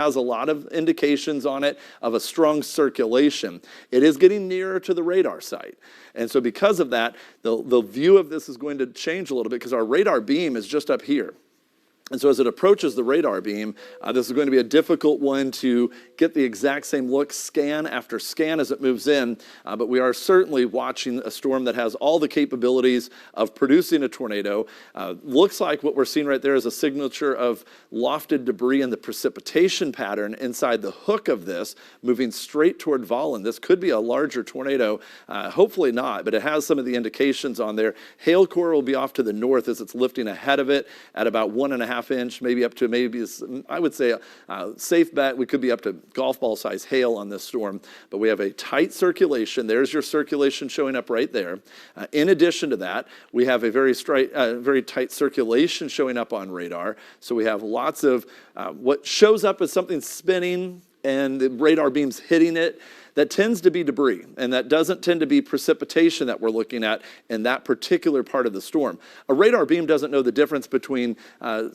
has a lot of indications on it of a strong circulation. It is getting nearer to the radar site. And so because of that, the view of this is going to change a little bit because our radar beam is just up here. And so as it approaches the radar beam, this is going to be a difficult one to get the exact same look scan after scan as it moves in, but we are certainly watching a storm that has all the capabilities of producing a tornado. Looks like what we're seeing right there is a signature of lofted debris in the precipitation pattern inside the hook of this, moving straight toward Volland. This could be a larger tornado, hopefully not, but it has some of the indications on there. Hail core will be off to the north as it's lifting ahead of it at about 1.5 inch, maybe up to I would say a safe bet, we could be up to golf ball size hail on this storm, but we have a tight circulation. There's your circulation showing up right there. In addition to that, we have a very tight circulation showing up on radar. So we have lots of what shows up as something spinning and the radar beam's hitting it. That tends to be debris, and that doesn't tend to be precipitation that we're looking at in that particular part of the storm. A radar beam doesn't know the difference between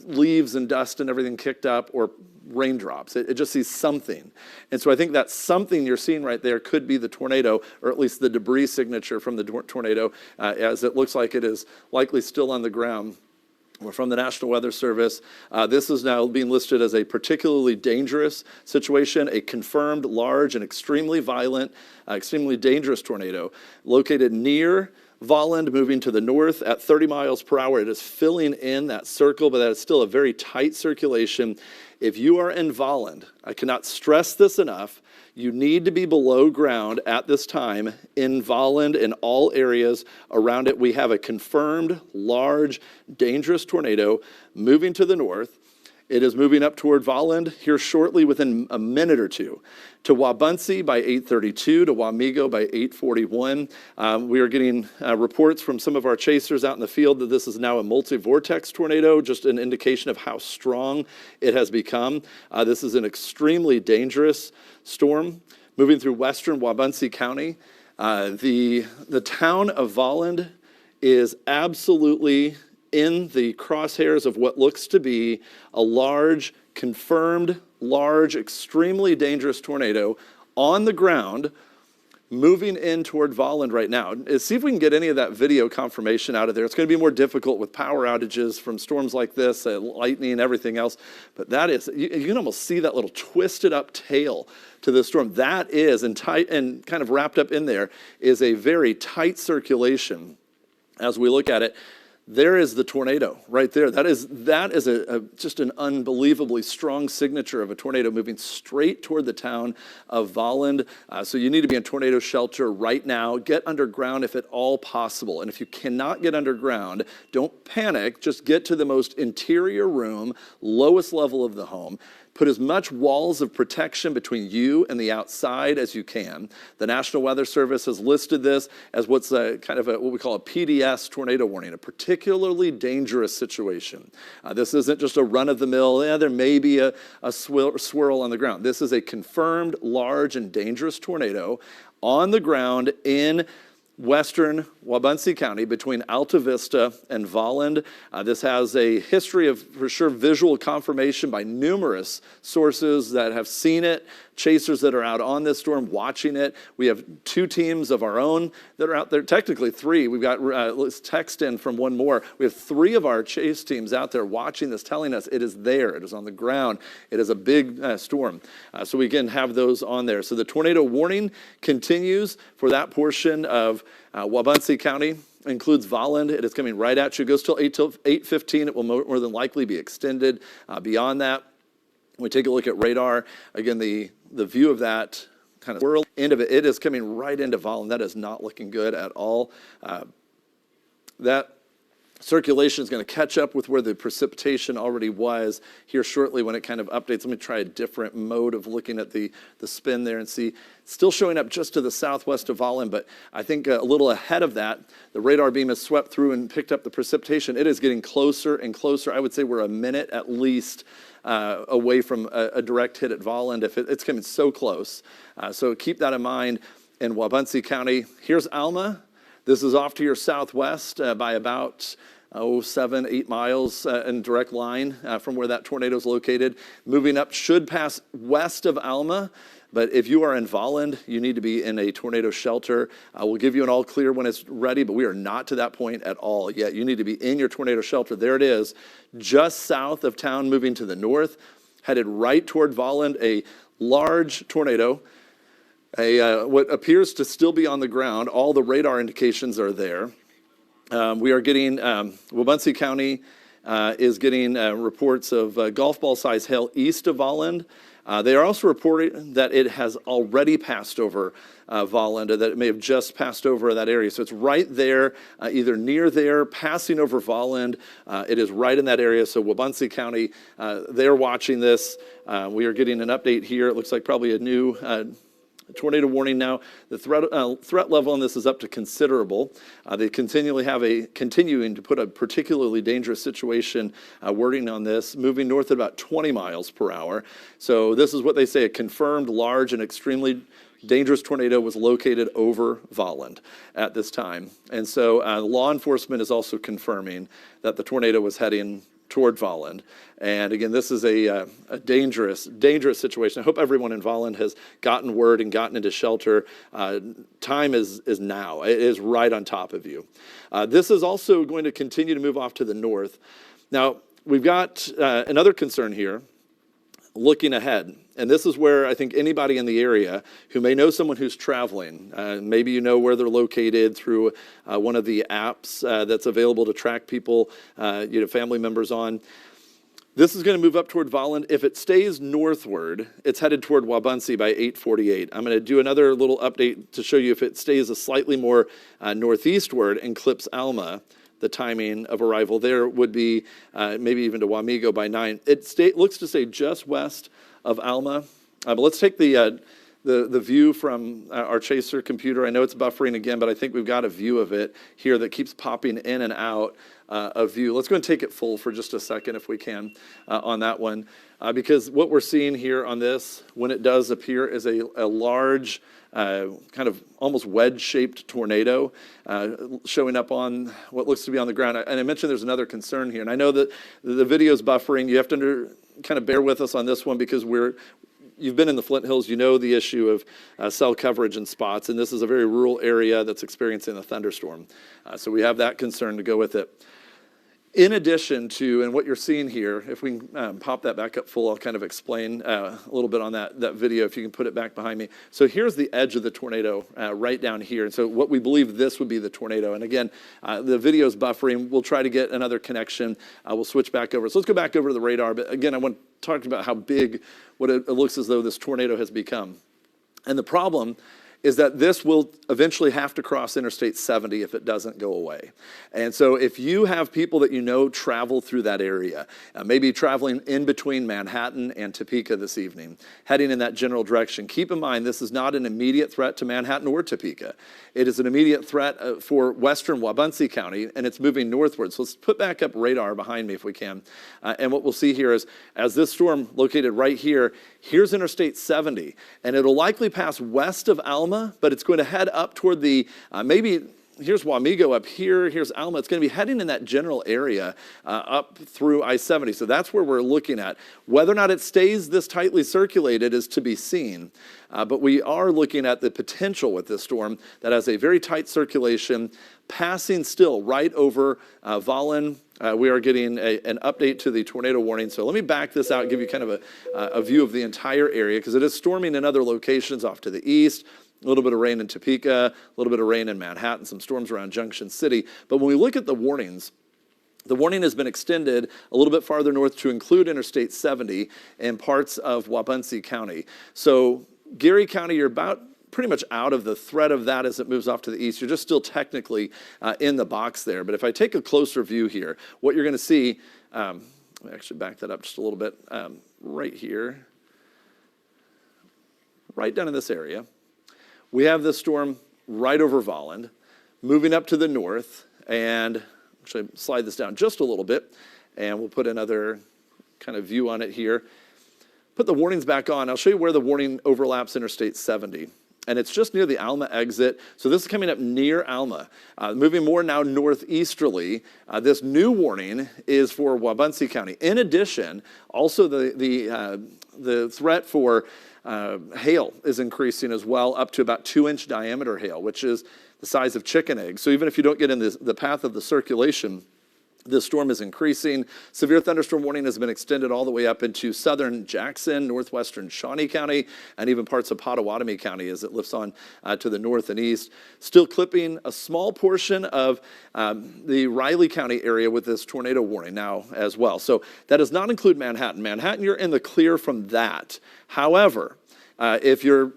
leaves and dust and everything kicked up or raindrops. It just sees something. And so I think that something you're seeing right there could be the tornado, or at least the debris signature from the tornado, as it looks like it is likely still on the ground. We're from the National Weather Service. This is now being listed as a particularly dangerous situation, a confirmed large and extremely violent, extremely dangerous tornado located near Volland, moving to the north at 30 miles per hour. It is filling in that circle, but that is still a very tight circulation. If you are in Volland, I cannot stress this enough, you need to be below ground at this time in Volland and all areas around it. We have a confirmed large, dangerous tornado moving to the north. It is moving up toward Volland here shortly within a minute or two. To Wabaunsee by 8:32, to Wamego by 8:41. We are getting reports from some of our chasers out in the field that this is now a multi-vortex tornado, just an indication of how strong it has become. This is an extremely dangerous storm moving through western Wabaunsee County. The town of Volland is absolutely in the crosshairs of what looks to be a large, confirmed, large, extremely dangerous tornado on the ground moving in toward Volland right now. See if we can get any of that video confirmation out of there. It's going to be more difficult with power outages from storms like this, lightning and everything else. But that is, you can almost see that little twisted up tail to the storm. That is, and tight and kind of wrapped up in there, is a very tight circulation as we look at it. There is the tornado right there. That is just an unbelievably strong signature of a tornado moving straight toward the town of Volland. So you need to be in tornado shelter right now. Get underground if at all possible. And if you cannot get underground, don't panic. Just get to the most interior room, lowest level of the home. Put as much walls of protection between you and the outside as you can. The National Weather Service has listed this as what's kind of what we call a PDS tornado warning, a particularly dangerous situation. This isn't just a run-of-the-mill, there may be a swirl on the ground. This is a confirmed large and dangerous tornado on the ground in western Wabaunsee County between Alta Vista and Volland. This has a history of, for sure, visual confirmation by numerous sources that have seen it, chasers that are out on this storm watching it. We have 2 teams of our own that are out there, technically 3. We've got, let's text in from one more. We have 3 of our chase teams out there watching this, telling us it is there, it is on the ground, it is a big storm. So we can have those on there. So the tornado warning continues for that portion of Wabaunsee County, includes Volland. It is coming right at you. It goes till 8:15. It will more than likely be extended beyond that. When we take a look at radar, again, the view of that kind of swirl end of it, it is coming right into Volland. That is not looking good at all. That circulation is going to catch up with where the precipitation already was here shortly when it kind of updates. Let me try a different mode of looking at the spin there and see. Still showing up just to the southwest of Volland, but I think a little ahead of that, the radar beam has swept through and picked up the precipitation. It is getting closer and closer. I would say we're a minute at least away from a direct hit at Volland if it's coming so close. So keep that in mind in Wabaunsee County. Here's Alma. This is off to your southwest by about 7, 8 miles in direct line from where that tornado is located. Moving up, should pass west of Alma. But if you are in Volland, you need to be in a tornado shelter. We'll give you an all clear when it's ready, but we are not to that point at all yet. You need to be in your tornado shelter. There it is, just south of town, moving to the north, headed right toward Volland, a large tornado, what appears to still be on the ground. All the radar indications are there. We are getting, Wabunsee County is getting reports of golf ball size hail east of Volland. They are also reporting that it has already passed over Volland, or that it may have just passed over that area. So it's right there, either near there, passing over Volland. It is right in that area. So Wabunsee County, they're watching this. We are getting an update here. It looks like probably a new tornado warning now. The threat level on this is up to considerable. They continuing to put a particularly dangerous situation wording on this, moving north at about 20 miles per hour. So this is what they say, a confirmed large and extremely dangerous tornado was located over Volland at this time. And so law enforcement is also confirming that the tornado was heading toward Volland. And again, this is a dangerous situation. I hope everyone in Volland has gotten word and gotten into shelter. Time is now. It is right on top of you. This is also going to continue to move off to the north. Now, we've got another concern here, looking ahead. And this is where I think anybody in the area who may know someone who's traveling, maybe you know where they're located through one of the apps that's available to track people, family members on. This is going to move up toward Volland. If it stays northward, it's headed toward Wabunsee by 8:48. I'm going to do another little update to show you if it stays a slightly more northeastward and clips Alma. The timing of arrival there would be maybe even to Wamego by 9. It looks to stay just west of Alma. But let's take the view from our Chaser computer. I know it's buffering again, but I think we've got a view of it here that keeps popping in and out of view. Let's go and take it full for just a second if we can on that one. Because what we're seeing here on this, when it does appear, is a large kind of almost wedge-shaped tornado showing up on what looks to be on the ground. And I mentioned there's another concern here. And I know that the video's buffering. You have to kind of bear with us on this one because you've been in the Flint Hills. You know the issue of cell coverage and spots. And this is a very rural area that's experiencing a thunderstorm. So we have that concern to go with it. In addition to, and what you're seeing here, if we can pop that back up full, I'll kind of explain a little bit on that video, if you can put it back behind me. So here's the edge of the tornado right down here. And so what we believe this would be the tornado. And again, the video's buffering. We'll try to get another connection. We'll switch back over. So let's go back over to the radar. But again, I want to talk about how big what it looks as though this tornado has become. And the problem is that this will eventually have to cross Interstate 70 if it doesn't go away. And so if you have people that you know travel through that area, maybe traveling in between Manhattan and Topeka this evening, heading in that general direction, keep in mind this is not an immediate threat to Manhattan or Topeka. It is an immediate threat for western Wabunsee County, and it's moving northward. So let's put back up radar behind me if we can. And what we'll see here is, as this storm located right here, here's Interstate 70, and it'll likely pass west of Alma, but it's going to head up toward the, maybe here's Wamego up here, here's Alma. It's going to be heading in that general area up through I-70. So that's where we're looking at. Whether or not it stays this tightly circulated is to be seen. But we are looking at the potential with this storm that has a very tight circulation, passing still right over Volland. We are getting an update to the tornado warning. So let me back this out and give you kind of a view of the entire area, because it is storming in other locations off to the east. A little bit of rain in Topeka, a little bit of rain in Manhattan, some storms around Junction City. But when we look at the warnings, the warning has been extended a little bit farther north to include Interstate 70 and parts of Wabunsee County. So Geary County, you're about pretty much out of the threat of that as it moves off to the east. You're just still technically in the box there. But if I take a closer view here, what you're going to see, let me actually back that up just a little bit, right here, right down in this area. We have this storm right over Volland, moving up to the north, and actually slide this down just a little bit, and we'll put another kind of view on it here. Put the warnings back on. I'll show you where the warning overlaps Interstate 70. and it's just near the Alma exit. So this is coming up near Alma. Moving more now northeasterly, this new warning is for Wabaunsee County. In addition, also the threat for hail is increasing as well, up to about 2-inch diameter hail, which is the size of chicken eggs. So even if you don't get in the path of the circulation, this storm is increasing. Severe thunderstorm warning has been extended all the way up into southern Jackson, northwestern Shawnee County, and even parts of Potawatomi County as it lifts on to the north and east. Still clipping a small portion of the Riley County area with this tornado warning now as well. So that does not include Manhattan. Manhattan, you're in the clear from that. However, if you're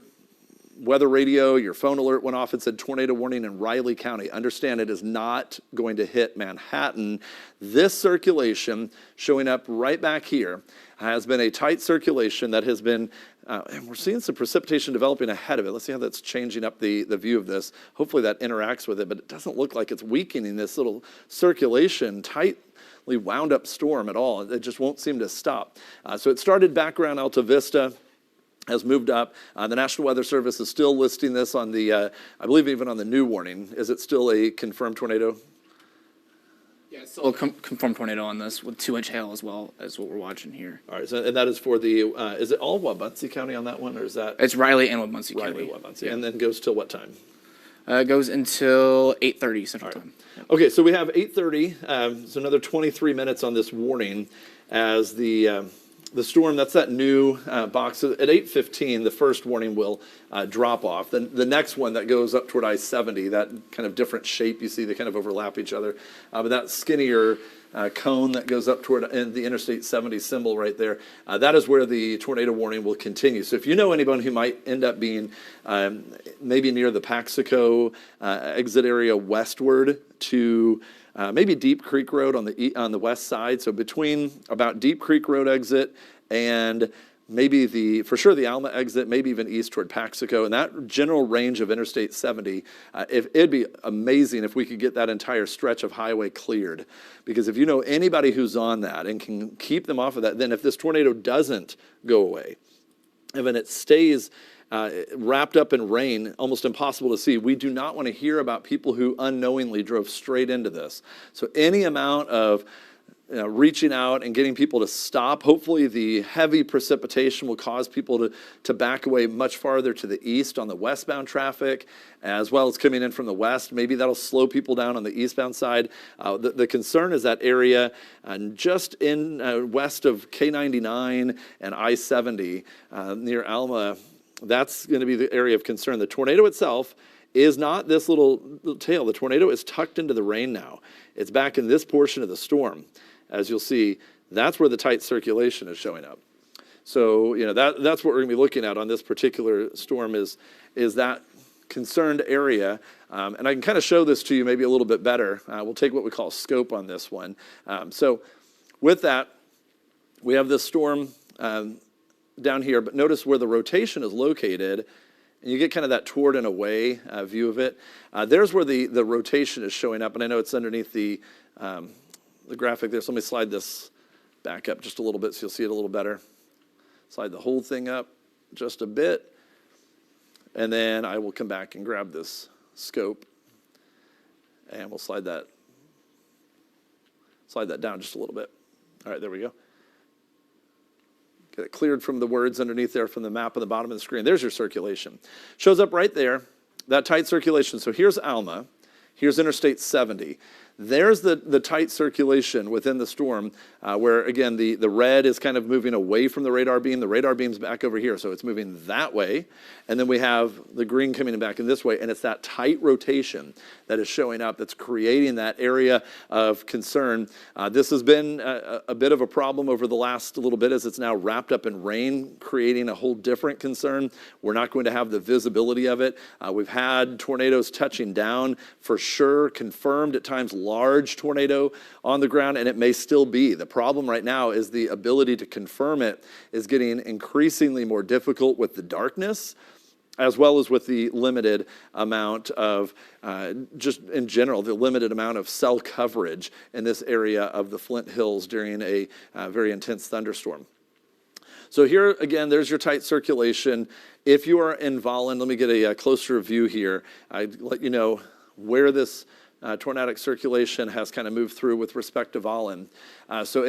weather radio, your phone alert went off and said tornado warning in Riley County. Understand it is not going to hit Manhattan. This circulation showing up right back here has been a tight circulation that has been, and we're seeing some precipitation developing ahead of it. Let's see how that's changing up the view of this. Hopefully that interacts with it, but it doesn't look like it's weakening this little circulation, tightly wound up storm at all. It just won't seem to stop. So it started back around Alta Vista, has moved up. The National Weather Service is still listing this on the, I believe even on the new warning. Is it still a confirmed tornado? Yeah, it's still a confirmed tornado on this with 2-inch hail as well as what we're watching here. All right, so, and that is for the, is it all Wabaunsee County on that one, or is that? It's Riley and Wabaunsee County. Riley, Wabaunsee, yeah. And then goes till what time? It goes until 8:30 Central Time. Yep. Okay, so we have 8:30, so another 23 minutes on this warning as the storm, that's that new box. At 8:15, the first warning will drop off. Then the next one that goes up toward I-70, that kind of different shape you see, they kind of overlap each other. But that skinnier cone that goes up toward the Interstate 70 symbol right there, that is where the tornado warning will continue. So if you know anyone who might end up being maybe near the Paxico exit area westward to maybe Deep Creek Road on the west side. So between about Deep Creek Road exit and maybe for sure the Alma exit, maybe even east toward Paxico, and that general range of Interstate 70, it'd be amazing if we could get that entire stretch of highway cleared. Because if you know anybody who's on that and can keep them off of that, then if this tornado doesn't go away, and then it stays wrapped up in rain, almost impossible to see. We do not want to hear about people who unknowingly drove straight into this. So any amount of reaching out and getting people to stop. Hopefully the heavy precipitation will cause people to back away much farther to the east on the westbound traffic, as well as coming in from the west. Maybe that'll slow people down on the eastbound side. The concern is that area just in west of K99 and I-70 near Alma. That's going to be the area of concern. The tornado itself is not this little tail. The tornado is tucked into the rain now. It's back in this portion of the storm. As you'll see, that's where the tight circulation is showing up. So, that's what we're going to be looking at on this particular storm is that concerned area. And I can kind of show this to you maybe a little bit better. We'll take what we call scope on this one. So with that, we have this storm down here, but notice where the rotation is located, and you get kind of that toward and away view of it. There's where the rotation is showing up, and I know it's underneath the graphic there, so let me slide this back up just a little bit so you'll see it a little better. Slide the whole thing up just a bit, and then I will come back and grab this scope, and we'll slide that down just a little bit. All right, there we go. Get it cleared from the words underneath there from the map on the bottom of the screen. There's your circulation. Shows up right there, that tight circulation. So here's Alma, here's Interstate 70. There's the tight circulation within the storm where, again, the red is kind of moving away from the radar beam. The radar beam's back over here, so it's moving that way. And then we have the green coming back in this way, and it's that tight rotation that is showing up that's creating that area of concern. This has been a bit of a problem over the last little bit as it's now wrapped up in rain, creating a whole different concern. We're not going to have the visibility of it. We've had tornadoes touching down, for sure, confirmed at times large tornado on the ground, and it may still be. The problem right now is the ability to confirm it is getting increasingly more difficult with the darkness, as well as with the limited amount of, just in general, the limited amount of cell coverage in this area of the Flint Hills during a very intense thunderstorm. So here, again, there's your tight circulation. If you are in Volland, let me get a closer view here. I'd let you know where this tornadic circulation has kind of moved through with respect to Volland. So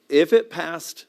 if it passed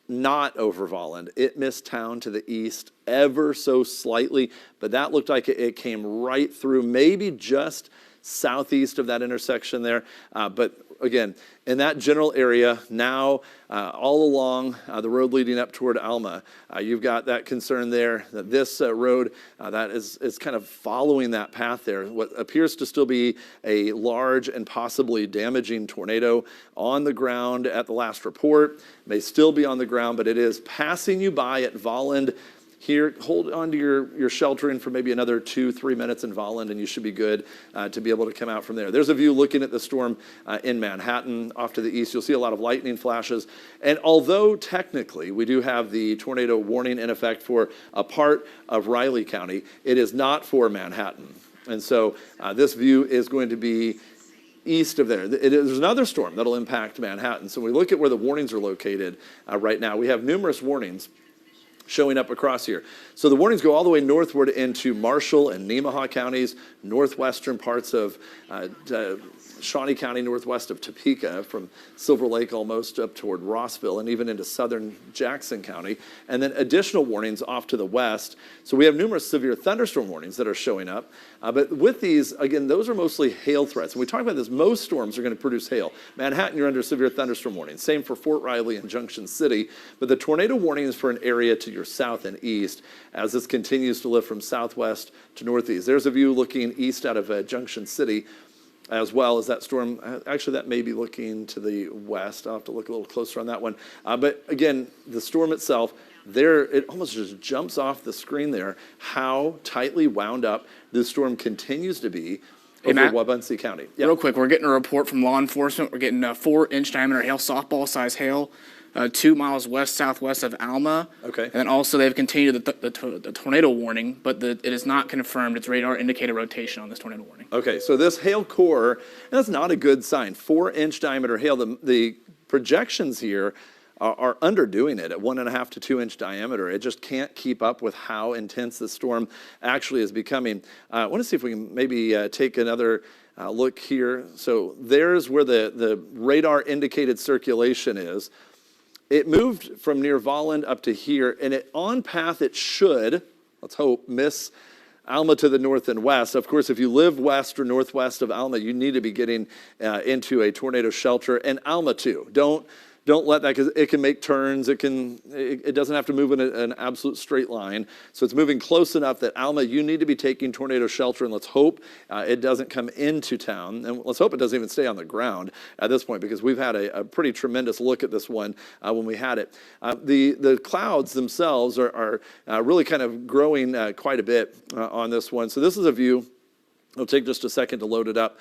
not over Volland, it missed town to the east ever so slightly, but that looked like it came right through, maybe just southeast of that intersection there. But again, in that general area, now all along the road leading up toward Alma, you've got that concern there that this road that is kind of following that path there. What appears to still be a large and possibly damaging tornado on the ground at the last report, may still be on the ground, but it is passing you by at Volland. Here, hold on to your sheltering for maybe another 2-3 minutes in Volland, and you should be good to be able to come out from there. There's a view looking at the storm in Manhattan off to the east. You'll see a lot of lightning flashes. And although technically we do have the tornado warning in effect for a part of Riley County, it is not for Manhattan. And so this view is going to be east of there. There's another storm that'll impact Manhattan. So when we look at where the warnings are located right now, we have numerous warnings showing up across here. So the warnings go all the way northward into Marshall and Nemaha counties, northwestern parts of Shawnee County, northwest of Topeka, from Silver Lake almost up toward Rossville, and even into southern Jackson County, and then additional warnings off to the west. So we have numerous severe thunderstorm warnings that are showing up. But with these, again, those are mostly hail threats. And we talk about this, most storms are going to produce hail. Manhattan, you're under severe thunderstorm warning. Same for Fort Riley and Junction City. But the tornado warning is for an area to your south and east as this continues to lift from southwest to northeast. There's a view looking east out of Junction City, as well as that storm. Actually, that may be looking to the west. I'll have to look a little closer on that one. But again, the storm itself, there, it almost just jumps off the screen there, how tightly wound up this storm continues to be over Wabunsee County. Yeah. Real quick, we're getting a report from law enforcement. We're getting 4-inch diameter hail, softball-size hail, 2 miles west-southwest of Alma. Okay. And then also they've continued the tornado warning, but it is not confirmed. It's radar indicated rotation on this tornado warning. Okay, so this hail core, that's not a good sign. 4-inch diameter hail. The projections here are underdoing it at 1.5 to 2-inch diameter. It just can't keep up with how intense the storm actually is becoming. I want to see if we can maybe take another look here. So there's where the radar indicated circulation is. It moved from near Volland up to here, and on path it should, let's hope, miss Alma to the north and west. Of course, if you live west or northwest of Alma, you need to be getting into a tornado shelter, and Alma too. Don't let that, because it can make turns. It doesn't have to move in an absolute straight line. So it's moving close enough that Alma, you need to be taking tornado shelter, and let's hope it doesn't come into town. And let's hope it doesn't even stay on the ground at this point, because we've had a pretty tremendous look at this one when we had it. The clouds themselves are really kind of growing quite a bit on this one. So this is a view. It'll take just a second to load it up.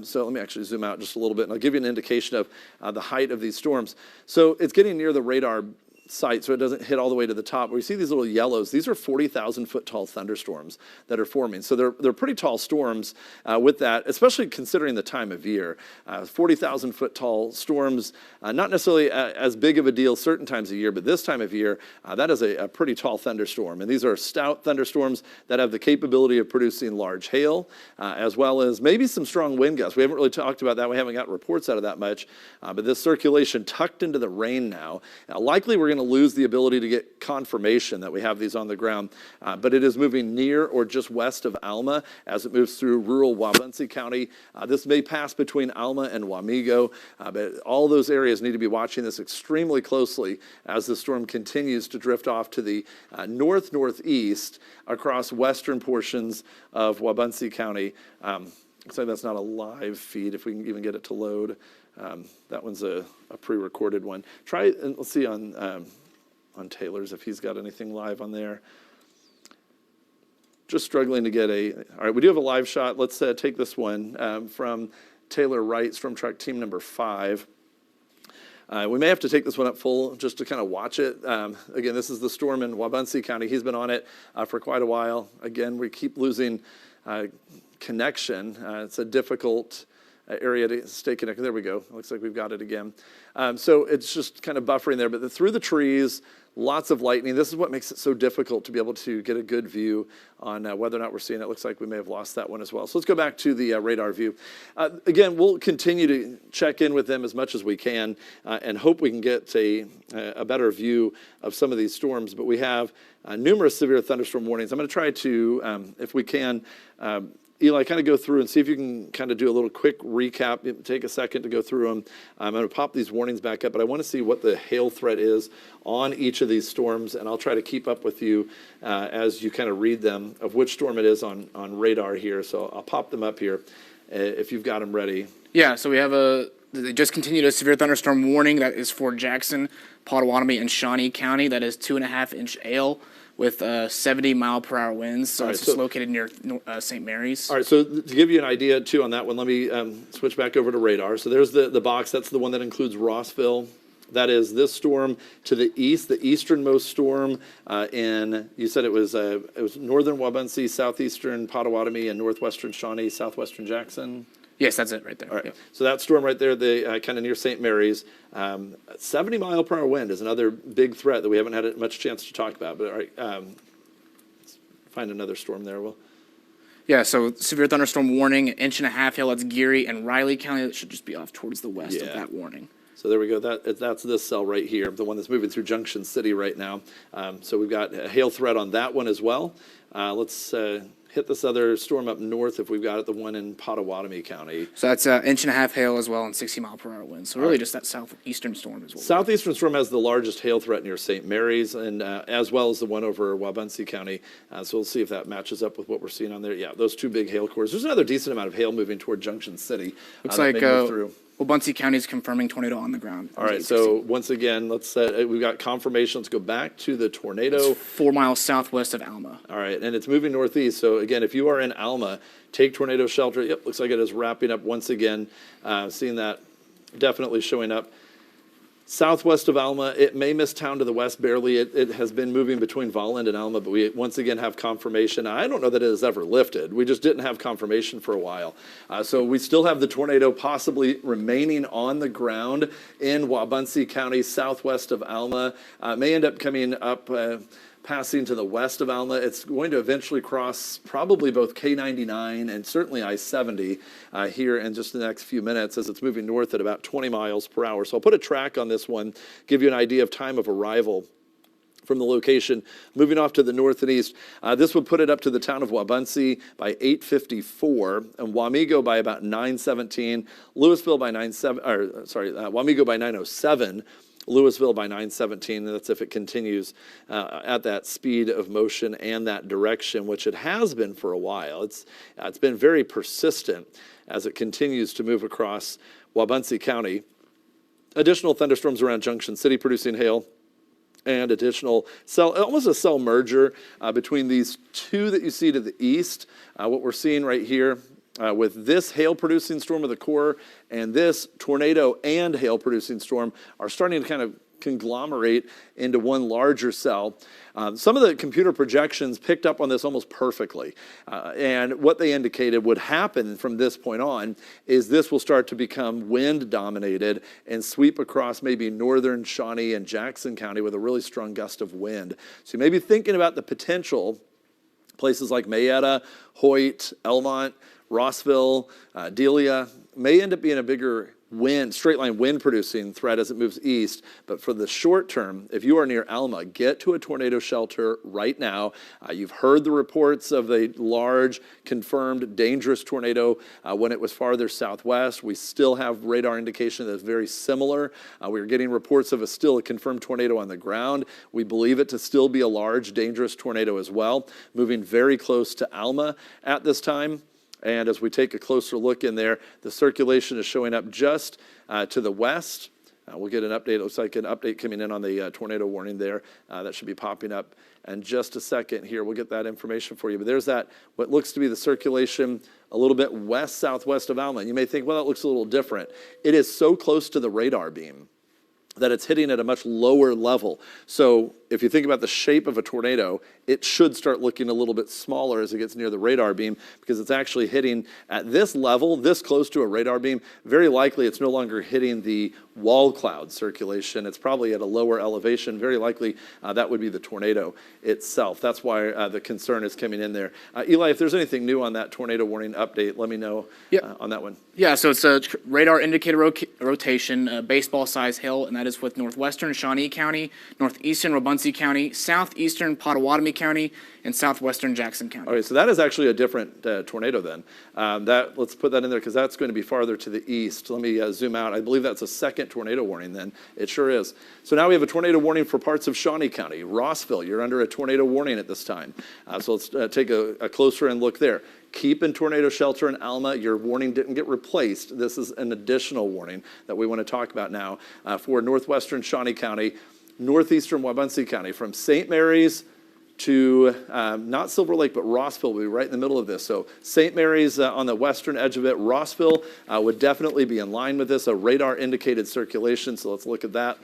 So let me actually zoom out just a little bit, and I'll give you an indication of the height of these storms. So it's getting near the radar site, so it doesn't hit all the way to the top. We see these little yellows. These are 40,000 foot tall thunderstorms that are forming. So they're pretty tall storms with that, especially considering the time of year. 40,000 foot tall storms, not necessarily as big of a deal certain times of year, but this time of year, that is a pretty tall thunderstorm. And these are stout thunderstorms that have the capability of producing large hail, as well as maybe some strong wind gusts. We haven't really talked about that. We haven't got reports out of that much, but this circulation tucked into the rain now. Likely we're going to lose the ability to get confirmation that we have these on the ground, but it is moving near or just west of Alma as it moves through rural Wabunsee County. This may pass between Alma and Wamego, but all those areas need to be watching this extremely closely as the storm continues to drift off to the northeast across western portions of Wabunsee County. Looks like that's not a live feed, if we can even get it to load. That one's a pre-recorded one. Try, and let's see on Taylor's if he's got anything live on there. Just struggling to get all right, we do have a live shot. Let's take this one from Taylor Wright's from truck team number 5. We may have to take this one up full just to kind of watch it. Again, this is the storm in Wabunsee County. He's been on it for quite a while. Again, we keep losing connection. It's a difficult area to stay connected. There we go. Looks like we've got it again. So it's just kind of buffering there, but through the trees, lots of lightning. This is what makes it so difficult to be able to get a good view on whether or not we're seeing it. Looks like we may have lost that one as well. So let's go back to the radar view. Again, we'll continue to check in with them as much as we can and hope we can get a better view of some of these storms. But we have numerous severe thunderstorm warnings. I'm going to try to, if we can, Eli, kind of go through and see if you can kind of do a little quick recap. Take a second to go through them. I'm going to pop these warnings back up, but I want to see what the hail threat is on each of these storms, and I'll try to keep up with you as you kind of read them of which storm it is on radar here. So I'll pop them up here if you've got them ready. Yeah, so we have they just continued a severe thunderstorm warning that is for Jackson, Potawatomi, and Shawnee County. That is 2.5-inch hail with 70-mile-per-hour winds. So it's just located near St. Mary's. All right, so to give you an idea, too, on that one, let me switch back over to radar. So there's the box. That's the one that includes Rossville. That is this storm to the east, the easternmost storm you said it was northern Wabaunsee, southeastern Potawatomi, and northwestern Shawnee, southwestern Jackson. Yes, that's it right there. All right, yep. So that storm right there, kind of near St. Mary's, 70-mile-per-hour wind is another big threat that we haven't had much chance to talk about. But all right, let's find another storm there. Yeah, so severe thunderstorm warning, 1.5-inch hail. That's Geary and Riley County. That should just be off towards the west of that warning. So there we go. That's this cell right here, the one that's moving through Junction City right now. So we've got a hail threat on that one as well. Let's hit this other storm up north if we've got it, the one in Potawatomi County. So that's 1.5-inch hail as well and 60-mile-per-hour winds. So really just that southeastern storm as well. Southeastern storm has the largest hail threat near St. Mary's, and as well as the one over Wabaunsee County. So we'll see if that matches up with what we're seeing on there. Yeah, those two big hail cores. There's another decent amount of hail moving toward Junction City. Looks like Wabaunsee County is confirming tornado on the ground. All right, so once again, we've got confirmation. Let's go back to the tornado. It's 4 miles southwest of Alma. All right, and it's moving northeast. So again, if you are in Alma, take tornado shelter. Yep, looks like it is wrapping up once again. Seeing that definitely showing up. Southwest of Alma, it may miss town to the west barely. It has been moving between Volland and Alma, but we once again have confirmation. I don't know that it has ever lifted. We just didn't have confirmation for a while. So we still have the tornado possibly remaining on the ground in Wabaunsee County, southwest of Alma. May end up coming up passing to the west of Alma. It's going to eventually cross probably both K99 and certainly I-70 here in just the next few minutes as it's moving north at about 20 miles per hour. So I'll put a track on this one, give you an idea of time of arrival from the location. Moving off to the north and east, this would put it up to the town of Wabaunsee by 8:54, and Wamego by about 9:17, Louisville by Wamego by 9:07, Louisville by 9:17, and that's if it continues at that speed of motion and that direction, which it has been for a while. It's been very persistent as it continues to move across Wabaunsee County. Additional thunderstorms around Junction City producing hail, and additional almost a cell merger between these two that you see to the east. What we're seeing right here with this hail-producing storm of the core and this tornado and hail-producing storm are starting to kind of conglomerate into one larger cell. Some of the computer projections picked up on this almost perfectly. And what they indicated would happen from this point on is this will start to become wind-dominated and sweep across maybe northern Shawnee and Jackson County with a really strong gust of wind. So you may be thinking about the potential places like Mayetta, Hoyt, Elmont, Rossville, Delia may end up being a bigger straight line wind producing threat as it moves east. But for the short term, if you are near Alma, get to a tornado shelter right now. You've heard the reports of the large confirmed dangerous tornado when it was farther southwest. We still have radar indication that's very similar. We're getting reports of still a confirmed tornado on the ground. We believe it to still be a large dangerous tornado as well, moving very close to Alma at this time. And as we take a closer look in there, the circulation is showing up just to the west. We'll get an update. It looks like an update coming in on the tornado warning there. That should be popping up in just a second here. We'll get that information for you. But there's what looks to be the circulation a little bit west-southwest of Alma. You may think, well, that looks a little different. It is so close to the radar beam that it's hitting at a much lower level. So if you think about the shape of a tornado, it should start looking a little bit smaller as it gets near the radar beam because it's actually hitting at this level, this close to a radar beam. Very likely it's no longer hitting the wall cloud circulation. It's probably at a lower elevation. Very likely that would be the tornado itself. That's why the concern is coming in there. Eli, if there's anything new on that tornado warning update, let me know on that one. Yeah, so it's a radar indicator rotation, baseball-sized hail, and that is with northwestern Shawnee County, northeastern Wabunsee County, southeastern Pottawatomie County, and southwestern Jackson County. Okay, so that is actually a different tornado then. Let's put that in there because that's going to be farther to the east. Let me zoom out. I believe that's a second tornado warning then. It sure is. So now we have a tornado warning for parts of Shawnee County. Rossville, you're under a tornado warning at this time. So let's take a closer and look there. Keep in tornado shelter in Alma. Your warning didn't get replaced. This is an additional warning that we want to talk about now for northwestern Shawnee County, northeastern Wabunsee County, from St. Mary's to not Silver Lake, but Rossville will be right in the middle of this. So St. Mary's on the western edge of it. Rossville would definitely be in line with this, a radar indicated circulation. So let's look at that.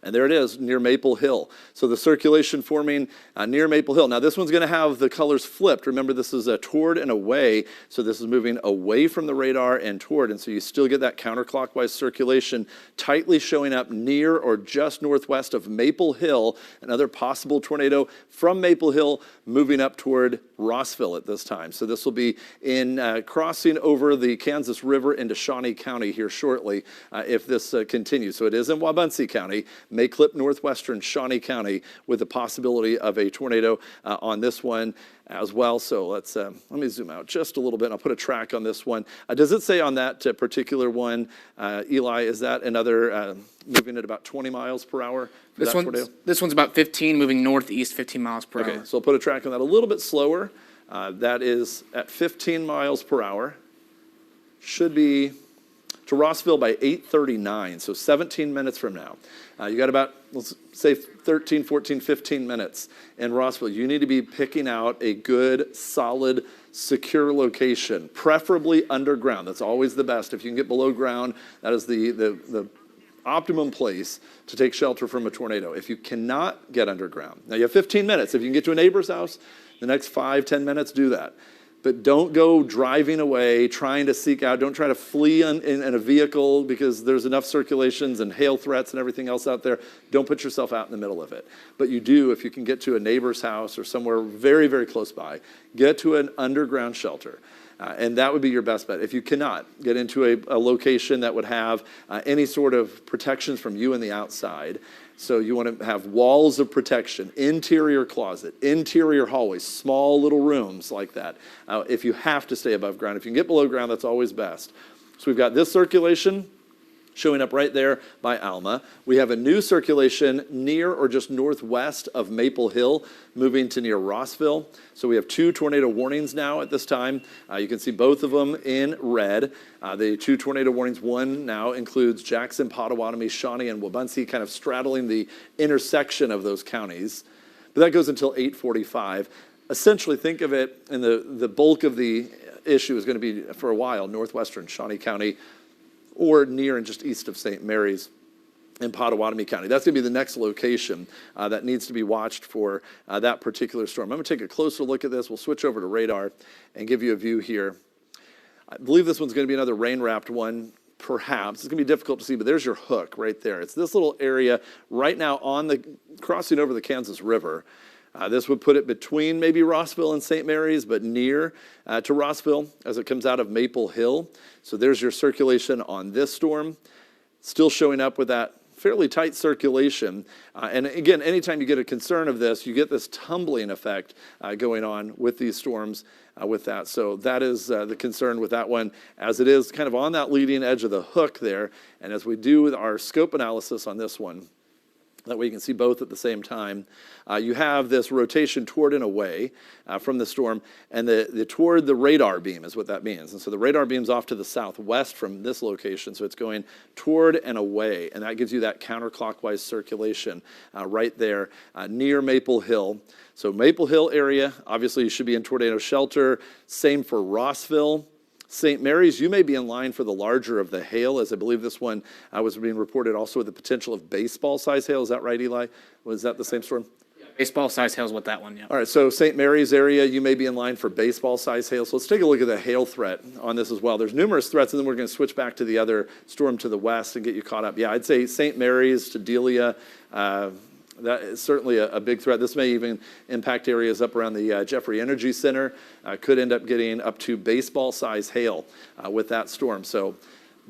And there it is, near Maple Hill. So the circulation forming near Maple Hill. Now this one's going to have the colors flipped. Remember, this is toward and away. So this is moving away from the radar and toward. And so you still get that counterclockwise circulation tightly showing up near or just northwest of Maple Hill. Another possible tornado from Maple Hill moving up toward Rossville at this time. So this will be in crossing over the Kansas River into Shawnee County here shortly if this continues. So it is in Wabunsee County. May clip northwestern Shawnee County with the possibility of a tornado on this one as well. So let me zoom out just a little bit. I'll put a track on this one. Does it say on that particular one, Eli, is that another moving at about 20 miles per hour? This one's about 15, moving northeast 15 miles per hour. Okay, so I'll put a track on that a little bit slower. That is at 15 miles per hour. Should be to Rossville by 8:39, so 17 minutes from now. You got about, let's say 13, 14, 15 minutes in Rossville. You need to be picking out a good, solid, secure location, preferably underground. That's always the best. If you can get below ground, that is the optimum place to take shelter from a tornado. If you cannot get underground, now you have 15 minutes. If you can get to a neighbor's house, the next 5, 10 minutes, do that. But don't go driving away, trying to seek out. Don't try to flee in a vehicle because there's enough circulations and hail threats and everything else out there. Don't put yourself out in the middle of it. But you do, if you can get to a neighbor's house or somewhere very, very close by, get to an underground shelter. And that would be your best bet. If you cannot get into a location that would have any sort of protections from you and the outside, so you want to have walls of protection, interior closet, interior hallways, small little rooms like that. If you have to stay above ground, if you can get below ground, that's always best. So we've got this circulation showing up right there by Alma. We have a new circulation near or just northwest of Maple Hill, moving to near Rossville. So we have 2 tornado warnings now at this time. You can see both of them in red. The 2 tornado warnings, one now includes Jackson, Pottawatomie, Shawnee, and Wabunsee, kind of straddling the intersection of those counties. But that goes until 8:45. Essentially, think of it, and the bulk of the issue is going to be, for a while, northwestern Shawnee County, or near and just east of St. Mary's in Pottawatomie County. That's going to be the next location that needs to be watched for that particular storm. I'm going to take a closer look at this. We'll switch over to radar and give you a view here. I believe this one's going to be another rain-wrapped one, perhaps. It's going to be difficult to see, but there's your hook right there. It's this little area right now on the crossing over the Kansas River. This would put it between maybe Rossville and St. Mary's, but near to Rossville as it comes out of Maple Hill. So there's your circulation on this storm. Still showing up with that fairly tight circulation. And again, anytime you get a concern of this, you get this tumbling effect going on with these storms with that. So that is the concern with that one, as it is kind of on that leading edge of the hook there. And as we do our scope analysis on this one, that way you can see both at the same time. You have this rotation toward and away from the storm, and the toward the radar beam is what that means. And so the radar beam's off to the southwest from this location, so it's going toward and away, and that gives you that counterclockwise circulation right there near Maple Hill. So Maple Hill area, obviously you should be in tornado shelter. Same for Rossville. St. Mary's, you may be in line for the larger of the hail, as I believe this one was being reported also with the potential of baseball-sized hail. Is that right, Eli? Was that the same storm? Baseball-sized hail is what that one, yeah. All right, so St. Mary's area, you may be in line for baseball-sized hail. So let's take a look at the hail threat on this as well. There's numerous threats, and then we're going to switch back to the other storm to the west and get you caught up. Yeah, I'd say St. Mary's to Delia, that is certainly a big threat. This may even impact areas up around the Jeffrey Energy Center. Could end up getting up to baseball-sized hail with that storm. So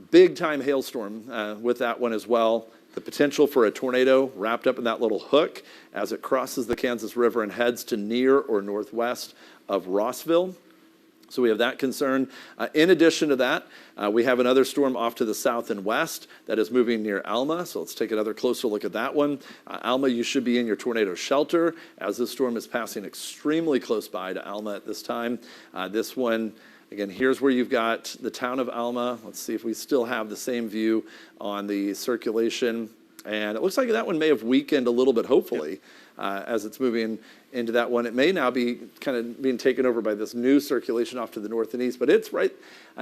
big-time hailstorm with that one as well. The potential for a tornado wrapped up in that little hook as it crosses the Kansas River and heads to near or northwest of Rossville. So we have that concern. In addition to that, we have another storm off to the south and west that is moving near Alma. So let's take another closer look at that one. Alma, you should be in your tornado shelter as this storm is passing extremely close by to Alma at this time. This one, again, here's where you've got the town of Alma. Let's see if we still have the same view on the circulation. And it looks like that one may have weakened a little bit, hopefully, as it's moving into that one. It may now be kind of being taken over by this new circulation off to the north and east, but it's right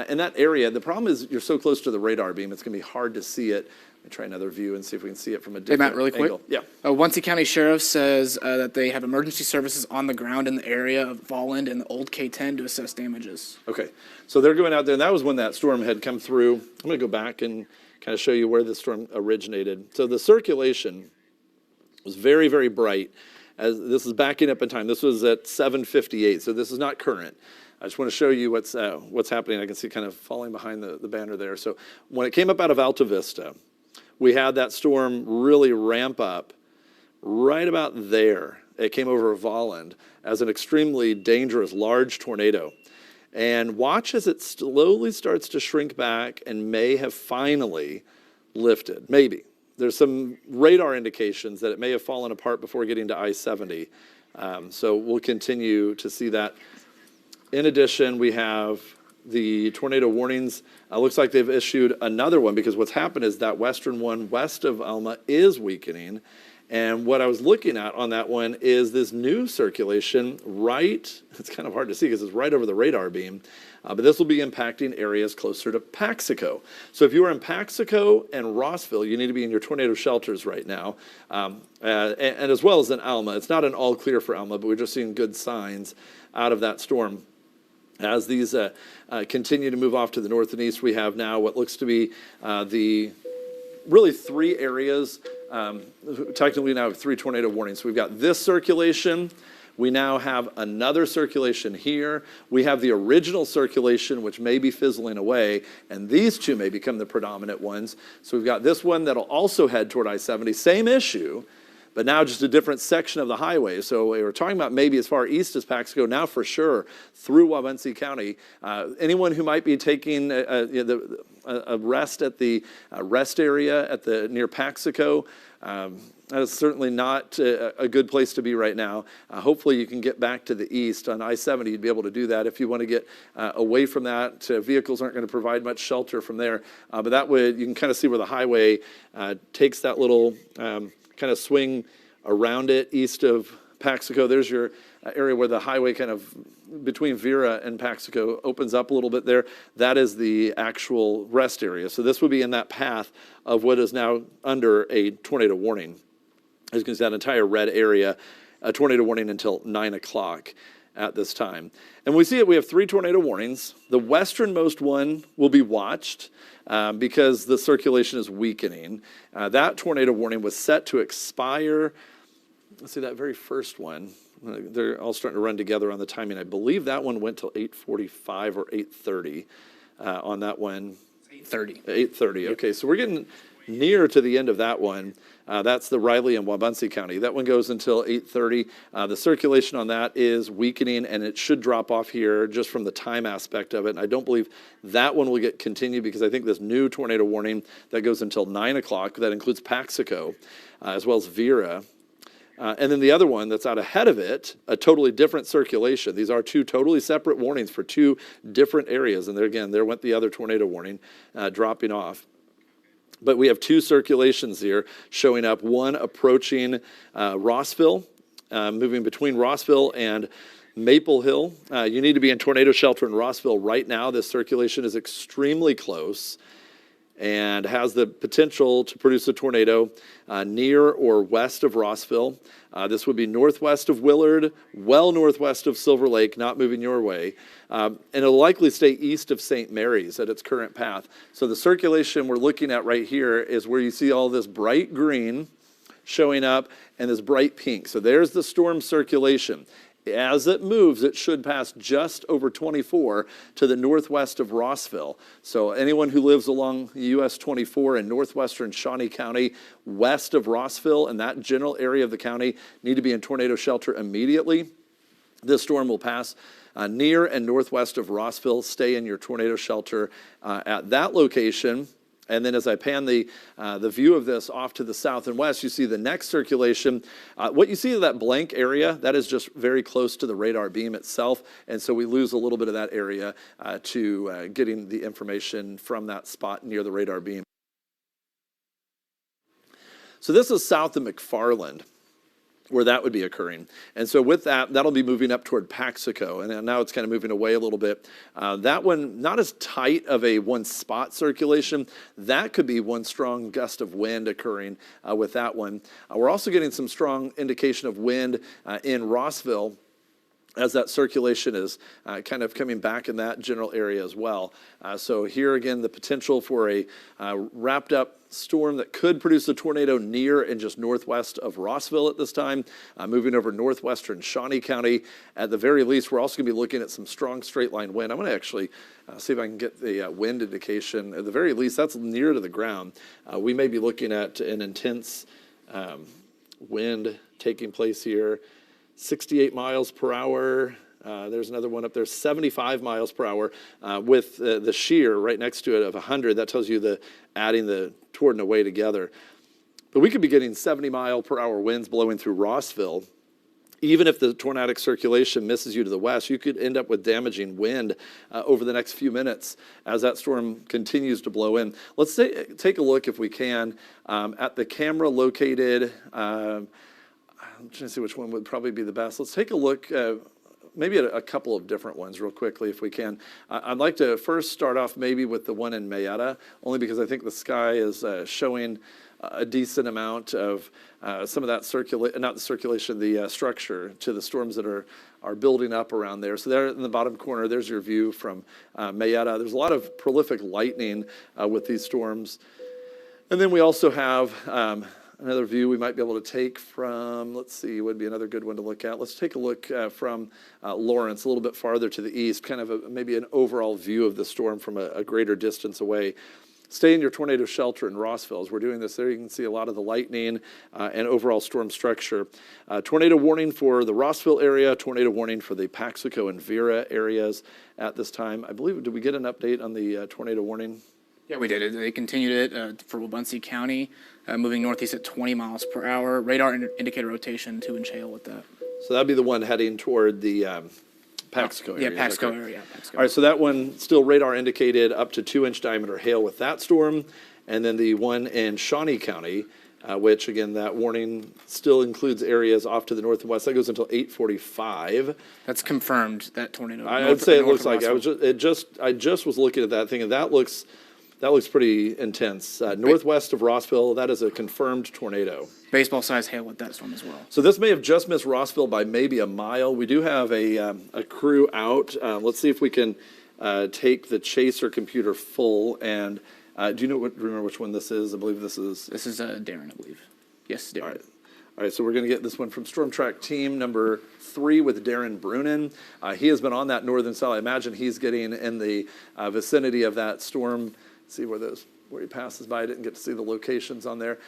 in that area. The problem is you're so close to the radar beam, it's going to be hard to see it. Let me try another view and see if we can see it from a different Matt, really quick. angle. Yeah. Muncie County Sheriff says that they have emergency services on the ground in the area of Volland and the old K10 to assess damages. Okay, so they're going out there, and that was when that storm had come through. I'm going to go back and kind of show you where this storm originated. So the circulation was very, very bright. As this is backing up in time. This was at 7:58, so this is not current. I just want to show you what's happening. I can see kind of falling behind the banner there. So when it came up out of Alta Vista, we had that storm really ramp up right about there. It came over Volland as an extremely dangerous, large tornado. And watch as it slowly starts to shrink back and may have finally lifted, maybe. There's some radar indications that it may have fallen apart before getting to I-70. So we'll continue to see that. In addition, we have the tornado warnings. Looks like they've issued another one because what's happened is that western one west of Alma is weakening. And what I was looking at on that one is this new circulation it's kind of hard to see because it's right over the radar beam, but this will be impacting areas closer to Paxico. So if you are in Paxico and Rossville, you need to be in your tornado shelters right now, and as well as in Alma. It's not an all clear for Alma, but we're just seeing good signs out of that storm. As these continue to move off to the north and east, we have now what looks to be the really three areas. Technically now have three tornado warnings. So we've got this circulation. We now have another circulation here. We have the original circulation, which may be fizzling away, and these two may become the predominant ones. So we've got this one that'll also head toward I-70, same issue, but now just a different section of the highway. So we were talking about maybe as far east as Paxico, now for sure through Wabunsee County. Anyone who might be taking a rest at the rest area at near Paxico, that is certainly not a good place to be right now. Hopefully you can get back to the east on I-70. You'd be able to do that if you want to get away from that. Vehicles aren't going to provide much shelter from there. But that way you can kind of see where the highway takes that little kind of swing around it east of Paxico. There's your area where the highway kind of between Vera and Paxico opens up a little bit there. That is the actual rest area. So this would be in that path of what is now under a tornado warning. As you can see, that entire red area, a tornado warning until 9 o'clock at this time. And we see it, we have three tornado warnings. The westernmost one will be watched because the circulation is weakening. That tornado warning was set to expire. Let's see, that very first one. They're all starting to run together on the timing. I believe that one went till 8:45 or 8:30 on that one. 8:30. 8:30, okay. So we're getting near to the end of that one. That's the Riley and Wabunsee County. That one goes until 8:30. The circulation on that is weakening, and it should drop off here just from the time aspect of it. And I don't believe that one will get continued because I think this new tornado warning that goes until 9 o'clock, that includes Paxico, as well as Vera. And then the other one that's out ahead of it, a totally different circulation. These are two totally separate warnings for two different areas. And there again, there went the other tornado warning dropping off. But we have two circulations here showing up, one approaching Rossville moving between Rossville and Maple Hill. You need to be in tornado shelter in Rossville right now. This circulation is extremely close and has the potential to produce a tornado near or west of Rossville. This would be northwest of Willard, well northwest of Silver Lake, not moving your way. And it'll likely stay east of St. Mary's at its current path. So the circulation we're looking at right here is where you see all this bright green showing up and this bright pink. So there's the storm circulation. As it moves, it should pass just over 24 to the northwest of Rossville. So anyone who lives along US 24 in northwestern Shawnee County, west of Rossville, and that general area of the county need to be in tornado shelter immediately. This storm will pass near and northwest of Rossville. Stay in your tornado shelter at that location. And then as I pan the view of this off to the south and west, you see the next circulation. What you see of that blank area, that is just very close to the radar beam itself. And so we lose a little bit of that area to getting the information from that spot near the radar beam. So this is south of McFarland, where that would be occurring. And so with that, that'll be moving up toward Paxico. And now it's kind of moving away a little bit. That one, not as tight of a one spot circulation. That could be one strong gust of wind occurring with that one. We're also getting some strong indication of wind in Rossville as that circulation is kind of coming back in that general area as well. So here again, the potential for a wrapped up storm that could produce a tornado near and just northwest of Rossville at this time, moving over northwestern Shawnee County. At the very least, we're also going to be looking at some strong straight line wind. I'm going to actually see if I can get the wind indication. At the very least, that's near to the ground. We may be looking at an intense wind taking place here. 68 miles per hour. There's another one up there, 75 miles per hour with the shear right next to it of 100. That tells you adding the toward and away together. But we could be getting 70 mile per hour winds blowing through Rossville. Even if the tornadic circulation misses you to the west, you could end up with damaging wind over the next few minutes as that storm continues to blow in. Let's take a look, if we can, at the camera located. I'm trying to see which one would probably be the best. Let's take a look maybe at a couple of different ones real quickly if we can. I'd like to first start off maybe with the one in Mayetta, only because I think the sky is showing a decent amount of some of that the structure to the storms that are building up around there. So there in the bottom corner, there's your view from Mayetta. There's a lot of prolific lightning with these storms. And then we also have another view we might be able to take from, let's see, would be another good one to look at. Let's take a look from Lawrence, a little bit farther to the east, kind of maybe an overall view of the storm from a greater distance away. Stay in your tornado shelter in Rossville. As we're doing this there, you can see a lot of the lightning and overall storm structure. Tornado warning for the Rossville area, tornado warning for the Paxico and Vera areas at this time. I believe, did we get an update on the tornado warning? Yeah, we did. They continued it for Wabunsee County, moving northeast at 20 miles per hour. Radar indicator rotation 2-inch hail with that. So that'd be the one heading toward the Paxico area. Yeah, Paxico area. Paxico. All right, so that one still radar indicated up to 2-inch diameter hail with that storm. And then the one in Shawnee County, which again, that warning still includes areas off to the north and west. That goes until 8:45. That's confirmed, that tornado. I would say it looks like, I just was looking at that thing, and that looks pretty intense. Northwest of Rossville, that is a confirmed tornado. Baseball-sized hail with that storm as well. So this may have just missed Rossville by maybe a mile. We do have a crew out. Let's see if we can take the chaser computer full. And do you remember which one this is? I believe this is... This is Darren, I believe. Yes, Darren. All right, so we're going to get this one from Storm Track Team number 3 with Darren Brunin. He has been on that northern side. I imagine he's getting in the vicinity of that storm. See where he passes by. I didn't get to see the locations on there.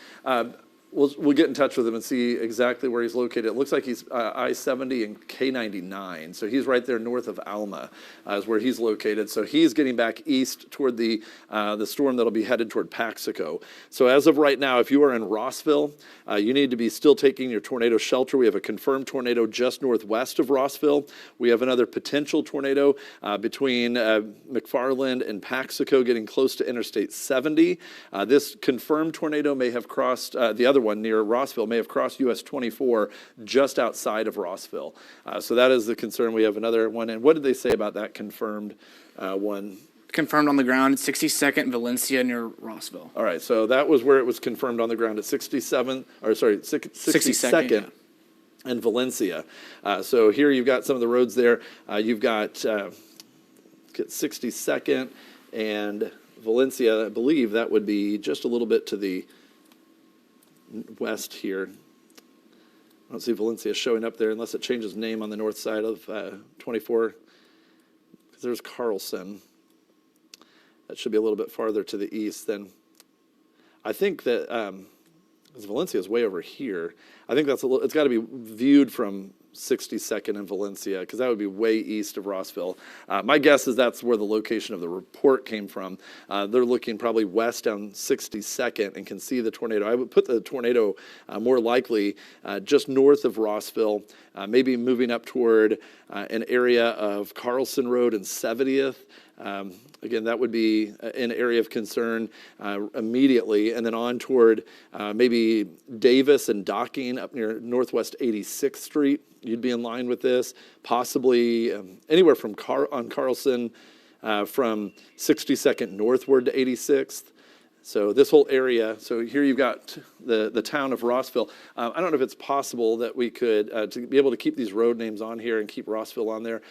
We'll get in touch with him and see exactly where he's located. It looks like he's I-70 and K-99, so he's right there north of Alma is where he's located. So he's getting back east toward the storm that'll be headed toward Paxico. So as of right now, if you are in Rossville, you need to be still taking your tornado shelter. We have a confirmed tornado just northwest of Rossville. We have another potential tornado between McFarland and Paxico getting close to Interstate 70. This confirmed tornado may have crossed, the other one near Rossville may have crossed US 24 just outside of Rossville. So that is the concern. We have another one. And what did they say about that confirmed one? Confirmed on the ground, 62nd Valencia near Rossville. All right, so that was where it was confirmed on the ground at 62nd yeah. and Valencia. So here you've got some of the roads there. You've got 62nd and Valencia. I believe that would be just a little bit to the west here. I don't see Valencia showing up there unless it changes name on the north side of 24. Because there's Carlson. That should be a little bit farther to the east than. I think that because Valencia is way over here. I think that's it's got to be viewed from 62nd and Valencia because that would be way east of Rossville. My guess is that's where the location of the report came from. They're looking probably west down 62nd and can see the tornado. I would put the tornado more likely just north of Rossville, maybe moving up toward an area of Carlson Road and 70th. Again, that would be an area of concern immediately, and then on toward maybe Davis and Docking up near Northwest 86th Street. You'd be in line with this, possibly anywhere from on Carlson from 62nd northward to 86th. So this whole area, so here you've got the town of Rossville. I don't know if it's possible that we could, to be able to keep these road names on here and keep Rossville on there,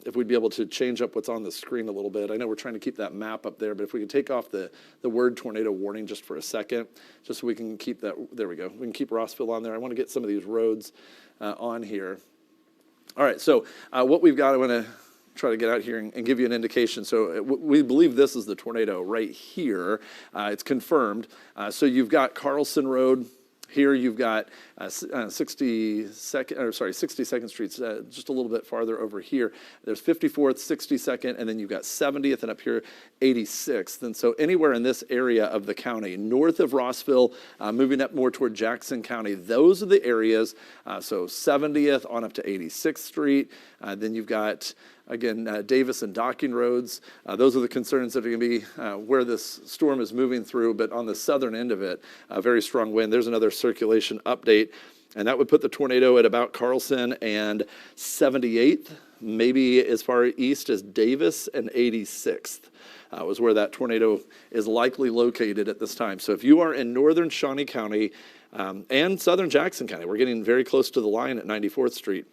if we'd be able to change up what's on the screen a little bit. I know we're trying to keep that map up there, but if we could take off the word tornado warning just for a second, just so we can keep that, there we go. We can keep Rossville on there. I want to get some of these roads on here. All right, so what we've got, I want to try to get out here and give you an indication. So we believe this is the tornado right here. It's confirmed. So you've got Carlson Road. Here you've got 62nd Street, just a little bit farther over here. There's 54th, 62nd, and then you've got 70th, and up here 86th. And so anywhere in this area of the county, north of Rossville, moving up more toward Jackson County, those are the areas. So 70th on up to 86th Street. Then you've got, again, Davis and Docking roads. Those are the concerns that are going to be where this storm is moving through, but on the southern end of it, a very strong wind. There's another circulation update, and that would put the tornado at about Carlson and 78th, maybe as far east as Davis and 86th. Was where that tornado is likely located at this time. So if you are in northern Shawnee County and southern Jackson County, we're getting very close to the line at 94th Street.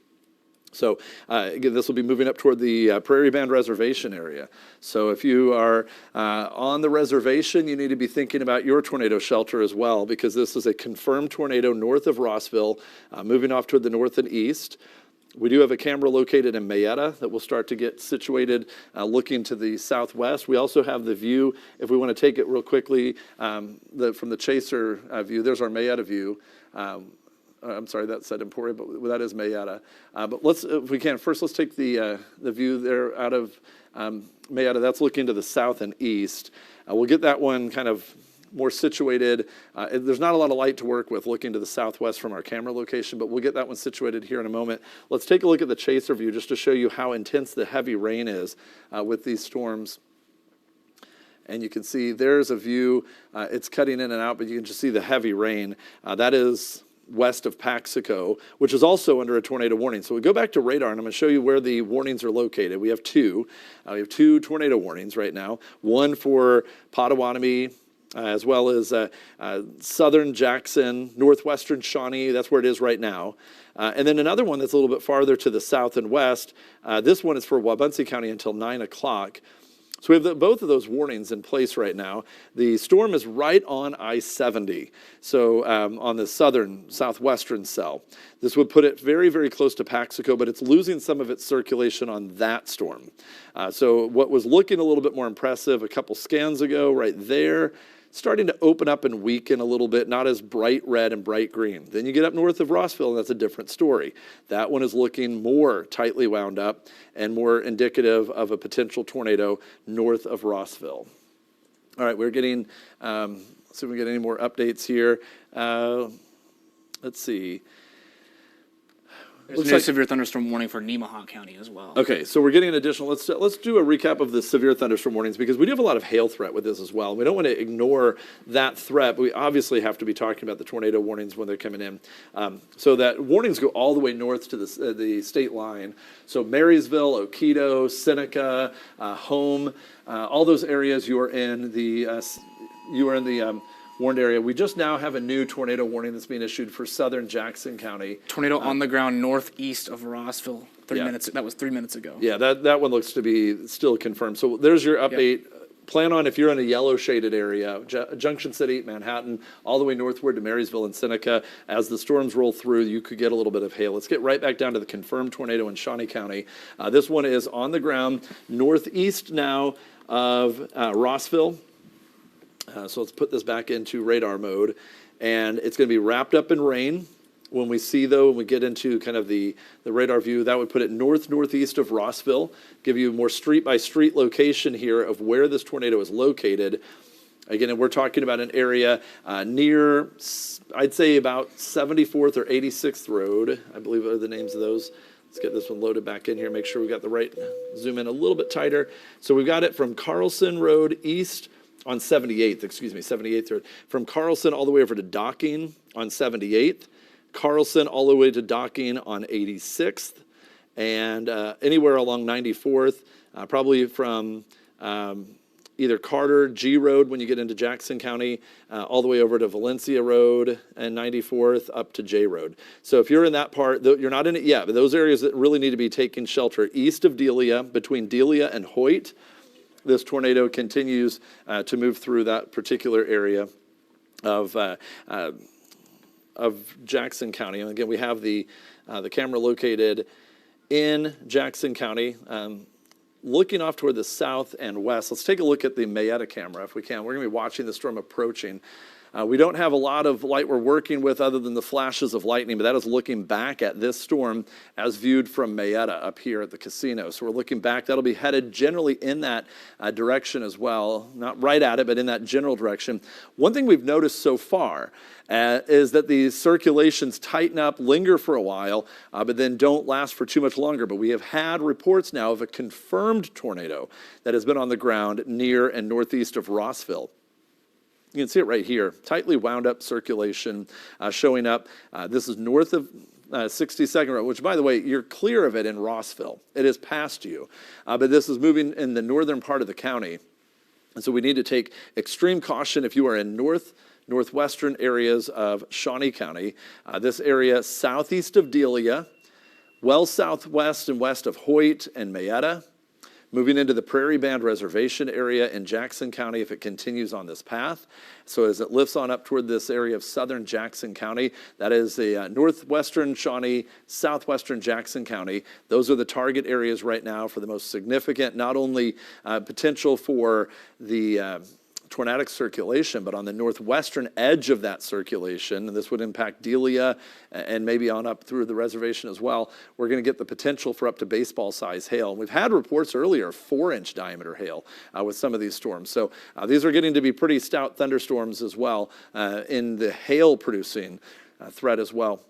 So again, this will be moving up toward the Prairie Band Reservation area. So if you are on the reservation, you need to be thinking about your tornado shelter as well, because this is a confirmed tornado north of Rossville, moving off toward the north and east. We do have a camera located in Mayetta that will start to get situated looking to the southwest. We also have the view, if we want to take it real quickly, from the chaser view, there's our Mayetta view. I'm sorry, that said Emporia, but that is Mayetta. But let's, if we can, first let's take the view there out of Mayetta. That's looking to the south and east. We'll get that one kind of more situated. There's not a lot of light to work with looking to the southwest from our camera location, but we'll get that one situated here in a moment. Let's take a look at the chaser view just to show you how intense the heavy rain is with these storms. And you can see there's a view. It's cutting in and out, but you can just see the heavy rain. That is west of Paxico, which is also under a tornado warning. So we go back to radar, and I'm going to show you where the warnings are located. We have two. We have two tornado warnings right now. One for Potawatomi, as well as southern Jackson, northwestern Shawnee. That's where it is right now. And then another one that's a little bit farther to the south and west. This one is for Wabaunsee County until 9 o'clock. So we have both of those warnings in place right now. The storm is right on I-70, so on the southern, southwestern cell. This would put it very, very close to Paxico, but it's losing some of its circulation on that storm. So what was looking a little bit more impressive a couple scans ago, right there, starting to open up and weaken a little bit, not as bright red and bright green. Then you get up north of Rossville, and that's a different story. That one is looking more tightly wound up and more indicative of a potential tornado north of Rossville. All right, we're getting, let's see if we get any more updates here. Let's see. There's a new severe thunderstorm warning for Nemaha County as well. Okay, so we're getting an additional, let's do a recap of the severe thunderstorm warnings, because we do have a lot of hail threat with this as well. We don't want to ignore that threat, but we obviously have to be talking about the tornado warnings when they're coming in. So that warnings go all the way north to the state line. So Marysville, Oquito, Seneca, Home, all those areas you are in the warned area. We just now have a new tornado warning that's being issued for southern Jackson County. Tornado on the ground northeast of Rossville. 3 Yeah. minutes. That was 3 minutes ago. Yeah, that one looks to be still confirmed. So there's your update. Plan on, if you're in a yellow shaded area, Junction City, Manhattan, all the way northward to Marysville and Seneca, as the storms roll through, you could get a little bit of hail. Let's get right back down to the confirmed tornado in Shawnee County. This one is on the ground northeast now of Rossville. So let's put this back into radar mode, and it's going to be wrapped up in rain. When we see, though, when we get into kind of the radar view, that would put it northeast of Rossville, give you more street-by-street location here of where this tornado is located. Again, and we're talking about an area near, I'd say about 74th or 86th Road, I believe are the names of those. Let's get this one loaded back in here, make sure we got the right, zoom in a little bit tighter. So we've got it from Carlson Road east on 78th Road, from Carlson all the way over to Docking on 78th, Carlson all the way to Docking on 86th, and anywhere along 94th, probably from either Carter, G Road when you get into Jackson County, all the way over to Valencia Road and 94th up to J Road. So if you're in that part, you're not in it yet, but those areas that really need to be taking shelter east of Delia, between Delia and Hoyt, this tornado continues to move through that particular area of Jackson County. And again, we have the camera located in Jackson County, looking off toward the south and west. Let's take a look at the Mayetta camera if we can. We're going to be watching the storm approaching. We don't have a lot of light we're working with other than the flashes of lightning, but that is looking back at this storm as viewed from Mayetta up here at the casino. So we're looking back. That'll be headed generally in that direction as well. Not right at it, but in that general direction. One thing we've noticed so far is that the circulations tighten up, linger for a while, but then don't last for too much longer. But we have had reports now of a confirmed tornado that has been on the ground near and northeast of Rossville. You can see it right here, tightly wound up circulation showing up. This is north of 62nd Road, which, by the way, you're clear of it in Rossville. It is past you, but this is moving in the northern part of the county. And so we need to take extreme caution if you are in northwestern areas of Shawnee County. This area southeast of Delia, well southwest and west of Hoyt and Mayetta. Moving into the Prairie Band Reservation area in Jackson County if it continues on this path. So as it lifts on up toward this area of southern Jackson County, that is the northwestern Shawnee, southwestern Jackson County. Those are the target areas right now for the most significant, not only potential for the tornadic circulation, but on the northwestern edge of that circulation, and this would impact Delia and maybe on up through the reservation as well, we're going to get the potential for up to baseball size hail. And we've had reports earlier, 4-inch diameter hail with some of these storms. So these are getting to be pretty stout thunderstorms as well in the hail producing threat as well.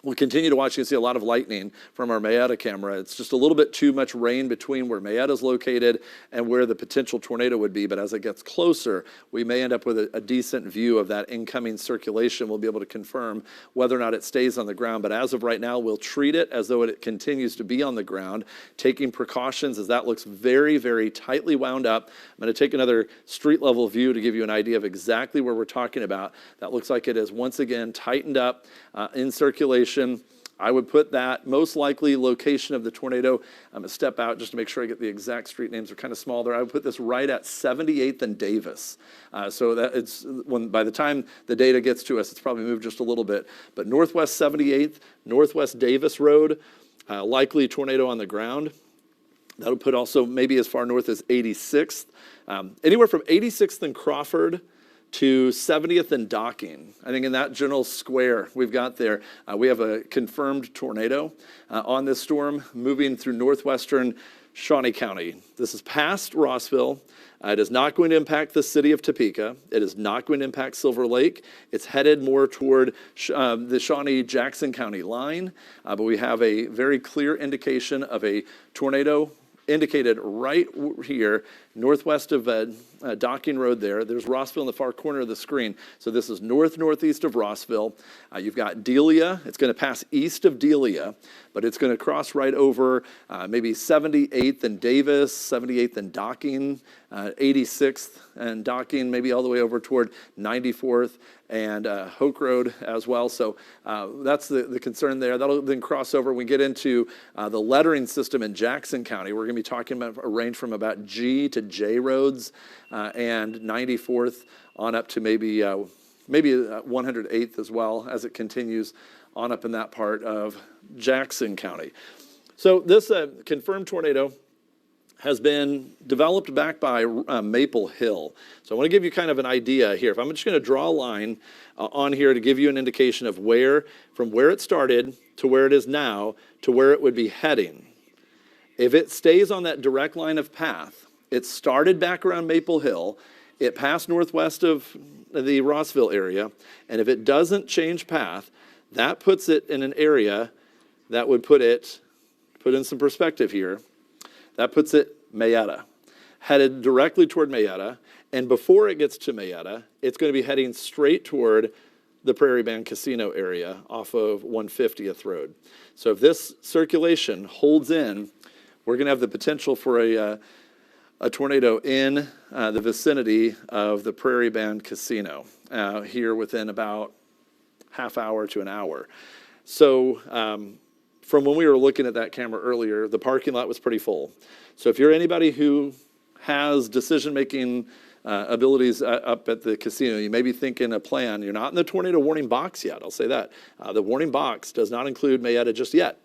We'll continue to watch. You can see a lot of lightning from our Mayetta camera. It's just a little bit too much rain between where Mayetta is located and where the potential tornado would be. But as it gets closer, we may end up with a decent view of that incoming circulation. We'll be able to confirm whether or not it stays on the ground. But as of right now, we'll treat it as though it continues to be on the ground, taking precautions as that looks very, very tightly wound up. I'm going to take another street level view to give you an idea of exactly where we're talking about. That looks like it is once again tightened up in circulation. I would put that most likely location of the tornado. I'm going to step out just to make sure I get the exact street names. They're kind of small there. I would put this right at 78th and Davis. So that it's by the time the data gets to us, it's probably moved just a little bit. But northwest 78th, northwest Davis Road, likely tornado on the ground. That'll put also maybe as far north as 86th. Anywhere from 86th and Crawford to 70th and Docking. I think in that general square we've got there, we have a confirmed tornado on this storm moving through northwestern Shawnee County. This is past Rossville. It is not going to impact the city of Topeka. It is not going to impact Silver Lake. It's headed more toward the Shawnee-Jackson County line, but we have a very clear indication of a tornado indicated right here, northwest of Docking Road there. There's Rossville in the far corner of the screen. So this is northeast of Rossville. You've got Delia. It's going to pass east of Delia, but it's going to cross right over maybe 78th and Davis, 78th and Docking, 86th and Docking, maybe all the way over toward 94th and Hoke Road as well. So that's the concern there. That'll then cross over. We get into the lettering system in Jackson County. We're going to be talking about a range from about G to J roads and 94th on up to maybe 108th as well as it continues on up in that part of Jackson County. So this confirmed tornado has been developed back by Maple Hill. So I want to give you kind of an idea here. If I'm just going to draw a line on here to give you an indication of from where it started to where it is now to where it would be heading. If it stays on that direct line of path, it started back around Maple Hill, it passed northwest of the Rossville area, and if it doesn't change path, that puts it in an area that would put in some perspective here, that puts it Mayetta, headed directly toward Mayetta, and before it gets to Mayetta, it's going to be heading straight toward the Prairie Band Casino area off of 150th Road. So if this circulation holds in, we're going to have the potential for a tornado in the vicinity of the Prairie Band Casino here within about half hour to an hour. So from when we were looking at that camera earlier, the parking lot was pretty full. So if you're anybody who has decision-making abilities up at the casino, you may be thinking a plan. You're not in the tornado warning box yet, I'll say that. The warning box does not include Mayetta just yet.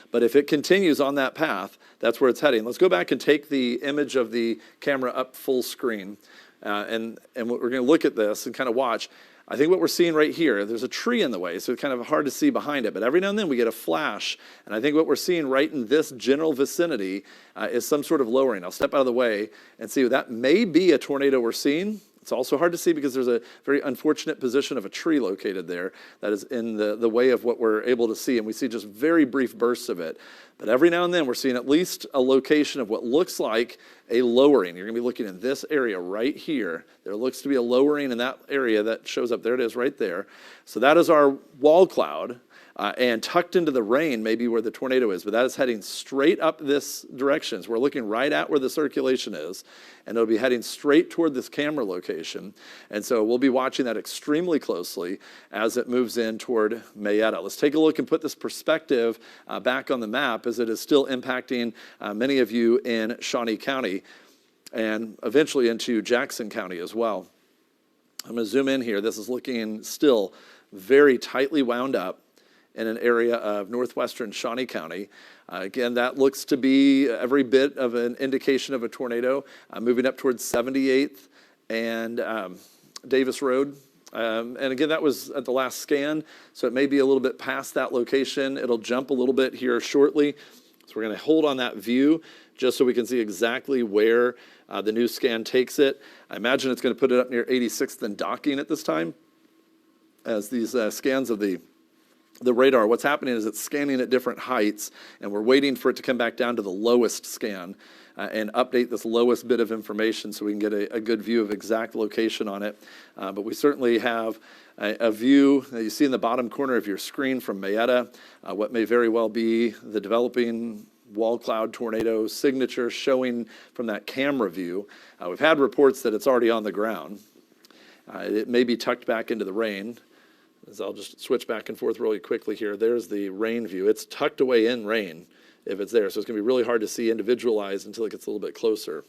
But if it continues on that path, that's where it's heading. Let's go back and take the image of the camera up full screen. And we're going to look at this and kind of watch. I think what we're seeing right here, there's a tree in the way, so it's kind of hard to see behind it. But every now and then we get a flash. And I think what we're seeing right in this general vicinity is some sort of lowering. I'll step out of the way and see that may be a tornado we're seeing. It's also hard to see because there's a very unfortunate position of a tree located there that is in the way of what we're able to see, and we see just very brief bursts of it. But every now and then we're seeing at least a location of what looks like a lowering. You're going to be looking in this area right here. There looks to be a lowering in that area that shows up. There it is right there. So that is our wall cloud. And tucked into the rain maybe where the tornado is, but that is heading straight up this direction. So we're looking right at where the circulation is, and it'll be heading straight toward this camera location. And so we'll be watching that extremely closely as it moves in toward Mayetta. Let's take a look and put this perspective back on the map as it is still impacting many of you in Shawnee County and eventually into Jackson County as well. I'm going to zoom in here. This is looking still very tightly wound up in an area of northwestern Shawnee County. Again, that looks to be every bit of an indication of a tornado moving up towards 78th and Davis Road. And again, that was at the last scan, so it may be a little bit past that location. It'll jump a little bit here shortly. So we're going to hold on that view just so we can see exactly where the new scan takes it. I imagine it's going to put it up near 86th and Docking at this time as these scans of the radar. What's happening is it's scanning at different heights, and we're waiting for it to come back down to the lowest scan and update this lowest bit of information so we can get a good view of exact location on it. But we certainly have a view that you see in the bottom corner of your screen from Mayetta, what may very well be the developing wall cloud tornado signature showing from that camera view. We've had reports that it's already on the ground. It may be tucked back into the rain. As I'll just switch back and forth really quickly here. There's the rain view. It's tucked away in rain if it's there, so it's going to be really hard to see individualized until it gets a little bit closer.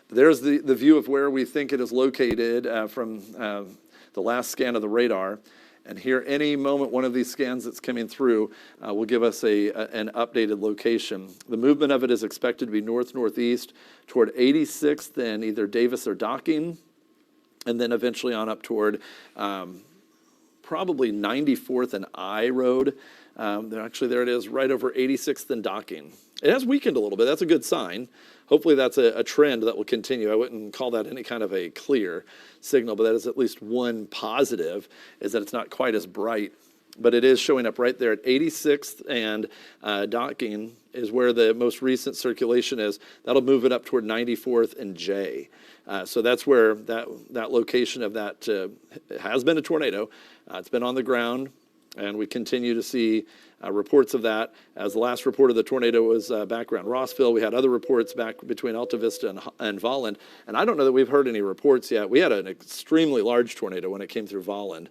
But there's the view of where we think it is located from the last scan of the radar. And here, any moment one of these scans that's coming through will give us an updated location. The movement of it is expected to be north-northeast toward 86th and either Davis or Docking. and then eventually on up toward probably 94th and I Road. Actually, there it is, right over 86th and Docking. It has weakened a little bit. That's a good sign. Hopefully that's a trend that will continue. I wouldn't call that any kind of a clear signal, but that is at least one positive, is that it's not quite as bright. But it is showing up right there at 86th and Docking is where the most recent circulation is. That'll move it up toward 94th and J. So that's where that location of that has been a tornado. It's been on the ground, and we continue to see reports of that. As the last report of the tornado was back around Rossville, we had other reports back between Alta Vista and Volland. And I don't know that we've heard any reports yet. We had an extremely large tornado when it came through Volland.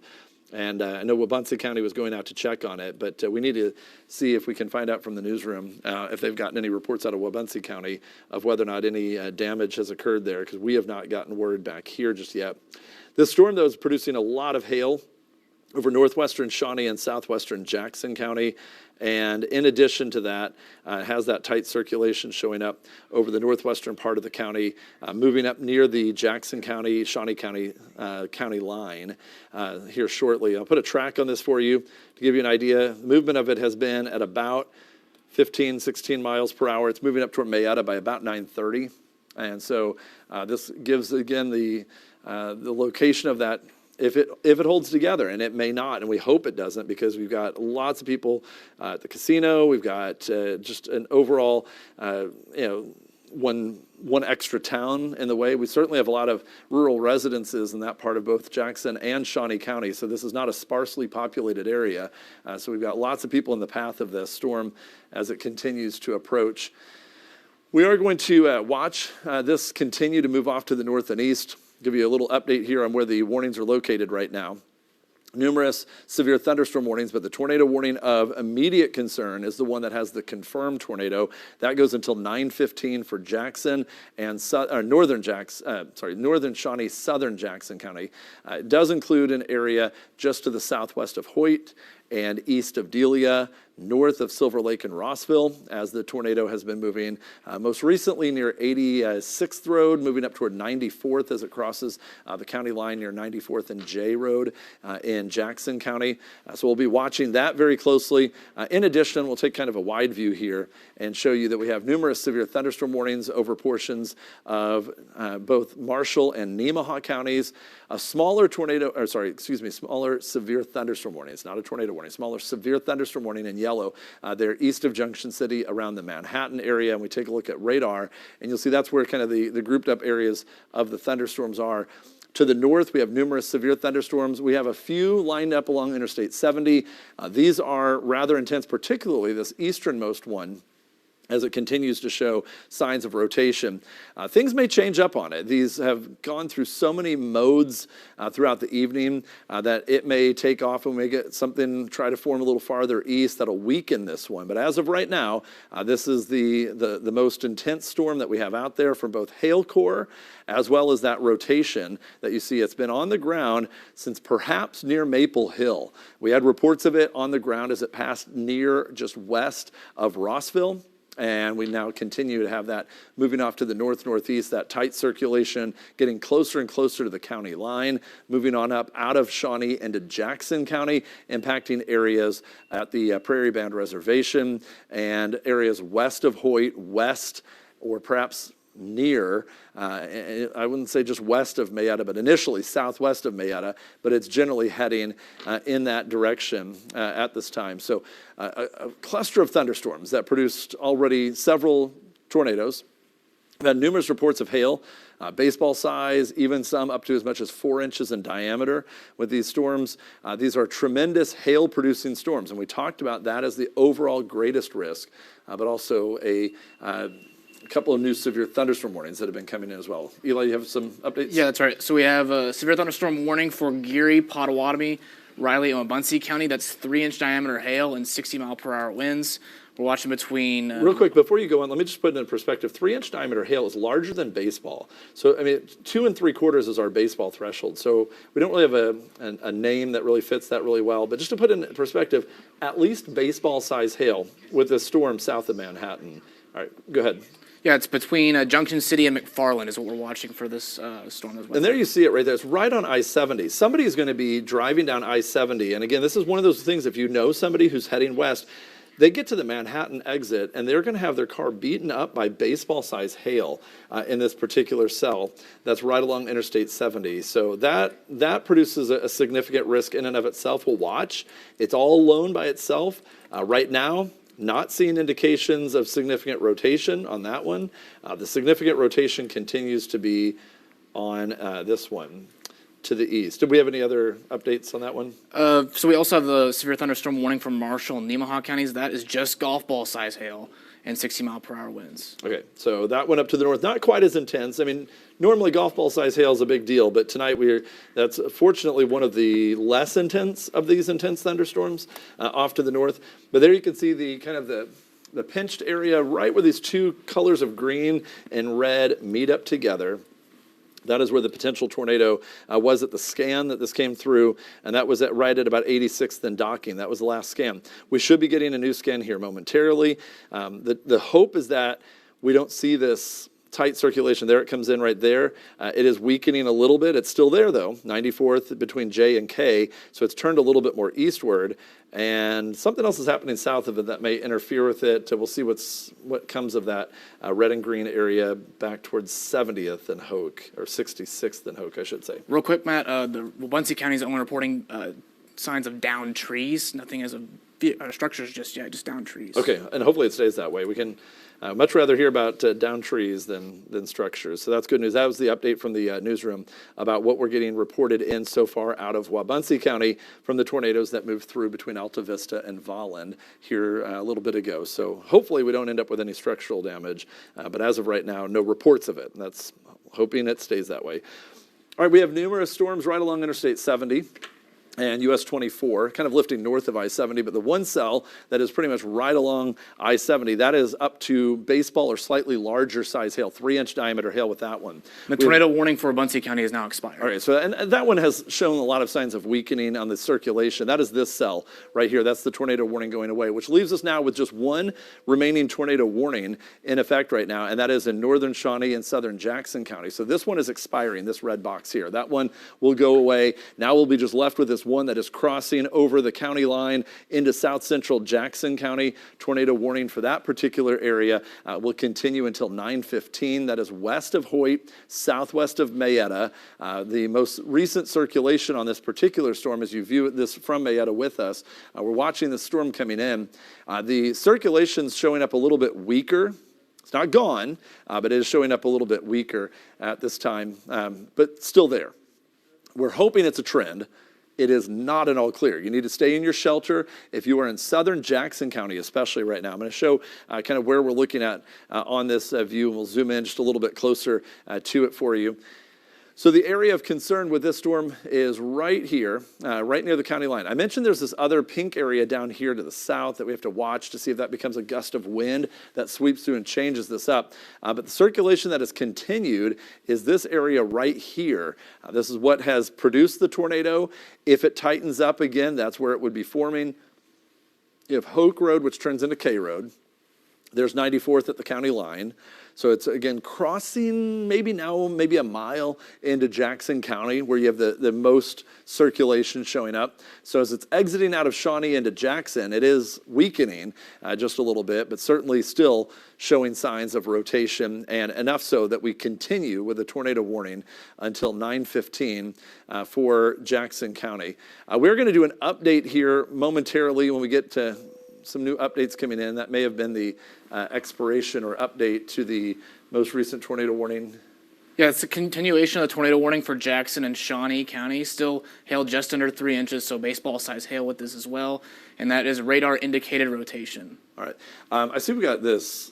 And I know Wabunsee County was going out to check on it, but we need to see if we can find out from the newsroom if they've gotten any reports out of Wabunsee County of whether or not any damage has occurred there, because we have not gotten word back here just yet. This storm, though, is producing a lot of hail over northwestern Shawnee and southwestern Jackson County. And in addition to that, it has that tight circulation showing up over the northwestern part of the county, moving up near the Jackson County, Shawnee County county line here shortly. I'll put a track on this for you to give you an idea. The movement of it has been at about 15, 16 miles per hour. It's moving up toward Mayetta by about 9:30. And so this gives, again, the location of that, if it holds together, and it may not, and we hope it doesn't, because we've got lots of people at the casino. We've got just an overall, one extra town in the way. We certainly have a lot of rural residences in that part of both Jackson and Shawnee County, so this is not a sparsely populated area. So we've got lots of people in the path of this storm as it continues to approach. We are going to watch this continue to move off to the north and east. Give you a little update here on where the warnings are located right now. Numerous severe thunderstorm warnings, but the tornado warning of immediate concern is the one that has the confirmed tornado. That goes until 9:15 for Jackson and northern Shawnee, southern Jackson County. It does include an area just to the southwest of Hoyt and east of Delia, north of Silver Lake and Rossville, as the tornado has been moving most recently near 86th Road, moving up toward 94th as it crosses the county line near 94th and J Road in Jackson County. So we'll be watching that very closely. In addition, we'll take kind of a wide view here and show you that we have numerous severe thunderstorm warnings over portions of both Marshall and Nemaha counties. A smaller smaller severe thunderstorm warning. It's not a tornado warning. Smaller severe thunderstorm warning in yellow. They're east of Junction City, around the Manhattan area, and we take a look at radar, and you'll see that's where kind of the grouped up areas of the thunderstorms are. To the north, we have numerous severe thunderstorms. We have a few lined up along Interstate 70. These are rather intense, particularly this easternmost one, as it continues to show signs of rotation. Things may change up on it. These have gone through so many modes throughout the evening that it may take off and we may get something try to form a little farther east that'll weaken this one. But as of right now, this is the most intense storm that we have out there from both hail core as well as that rotation that you see. It's been on the ground since perhaps near Maple Hill. We had reports of it on the ground as it passed near just west of Rossville. And we now continue to have that moving off to the north-northeast, that tight circulation, getting closer and closer to the county line, moving on up out of Shawnee into Jackson County, impacting areas at the Prairie Band Reservation and areas west of Hoyt, west, or perhaps near, I wouldn't say just west of Mayetta, but initially southwest of Mayetta, but it's generally heading in that direction at this time. So a cluster of thunderstorms that produced already several tornadoes. We've had numerous reports of hail, baseball size, even some up to as much as 4 inches in diameter with these storms. These are tremendous hail-producing storms, and we talked about that as the overall greatest risk, but also a couple of new severe thunderstorm warnings that have been coming in as well. Eli, you have some updates? Yeah, that's right. So we have a severe thunderstorm warning for Geary, Pottawatomie, Riley, and Wabunsee County. That's 3-inch diameter hail and 60-mile-per-hour winds. We're watching between... Real quick, before you go on, let me just put it in perspective. 3-inch diameter hail is larger than baseball. So, I mean, 2 3/4 is our baseball threshold. So we don't really have a name that really fits that really well. But just to put it in perspective, at least baseball-size hail with this storm south of Manhattan. All right, go ahead. Yeah, it's between Junction City and McFarland is what we're watching for this storm. And there you see it right there. It's right on I-70. Somebody is going to be driving down I-70. And again, this is one of those things, if you know somebody who's heading west, they get to the Manhattan exit, and they're going to have their car beaten up by baseball-sized hail in this particular cell that's right along Interstate 70. So that produces a significant risk in and of itself. We'll watch. It's all alone by itself. Right now, not seeing indications of significant rotation on that one. The significant rotation continues to be on this one to the east. Did we have any other updates on that one? So we also have the severe thunderstorm warning from Marshall and Nemaha counties. That is just golf ball size hail and 60-mile-per-hour winds. Okay, so that went up to the north. Not quite as intense. I mean, normally golf ball size hail is a big deal, but tonight that's fortunately one of the less intense of these intense thunderstorms off to the north. But there you can see the kind of the pinched area right where these two colors of green and red meet up together. That is where the potential tornado was at the scan that this came through, and that was right at about 86th and Docking. That was the last scan. We should be getting a new scan here momentarily. The hope is that we don't see this tight circulation. There it comes in right there. It is weakening a little bit. It's still there, though, 94th between J and K, so it's turned a little bit more eastward, and something else is happening south of it that may interfere with it. We'll see what comes of that red and green area back towards 70th and Hoke, or 66th and Hoke, I should say. Real quick, Matt, the Wabaunsee County is only reporting signs of downed trees, nothing as of structures just yet, just downed trees. Okay, and hopefully it stays that way. We can much rather hear about downed trees than structures. So that's good news. That was the update from the newsroom about what we're getting reported in so far out of Wabaunsee County from the tornadoes that moved through between Alta Vista and Volland here a little bit ago. So hopefully we don't end up with any structural damage. But as of right now, no reports of it. And that's hoping it stays that way. All right, we have numerous storms right along Interstate 70. And US 24, kind of lifting north of I-70, but the one cell that is pretty much right along I-70, that is up to baseball or slightly larger size hail, 3-inch diameter hail with that one. The tornado warning for Wabaunsee County is now expired. All right, so and that one has shown a lot of signs of weakening on the circulation. That is this cell right here. That's the tornado warning going away, which leaves us now with just one remaining tornado warning in effect right now, and that is in northern Shawnee and southern Jackson County. So this one is expiring, this red box here. That one will go away. Now we'll be just left with this one that is crossing over the county line into south central Jackson County. Tornado warning for that particular area will continue until 9:15. That is west of Hoyt, southwest of Mayetta. The most recent circulation on this particular storm, as you view this from Mayetta with us, we're watching the storm coming in. The circulation's showing up a little bit weaker. It's not gone, but it is showing up a little bit weaker at this time, but still there. We're hoping it's a trend. It is not at all clear. You need to stay in your shelter. If you are in southern Jackson County, especially right now, I'm going to show kind of where we're looking at on this view, and we'll zoom in just a little bit closer to it for you. So the area of concern with this storm is right here, right near the county line. I mentioned there's this other pink area down here to the south that we have to watch to see if that becomes a gust of wind that sweeps through and changes this up. But the circulation that has continued is this area right here. This is what has produced the tornado. If it tightens up again, that's where it would be forming. You have Hoke Road, which turns into K Road. There's 94th at the county line. So it's, again, crossing maybe a mile into Jackson County where you have the most circulation showing up. So as it's exiting out of Shawnee into Jackson, it is weakening just a little bit, but certainly still showing signs of rotation, and enough so that we continue with a tornado warning until 9:15 for Jackson County. We're going to do an update here momentarily when we get to some new updates coming in. That may have been the expiration or update to the most recent tornado warning. Yeah, it's a continuation of the tornado warning for Jackson and Shawnee County. Still hail just under 3 inches, so baseball-size hail with this as well. And that is radar-indicated rotation. All right. I see we got this.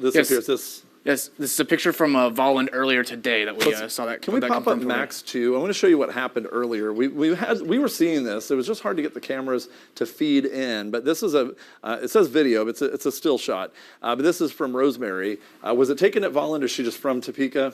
This Yes. appears this. Yes, this is a picture from Volland earlier today that we saw that. Can we pop up Max 2? I want to show you what happened earlier. We were seeing this. It was just hard to get the cameras to feed in, but this is it says video, but it's a still shot. But this is from Rosemary. Was it taken at Volland, or is she just from Topeka?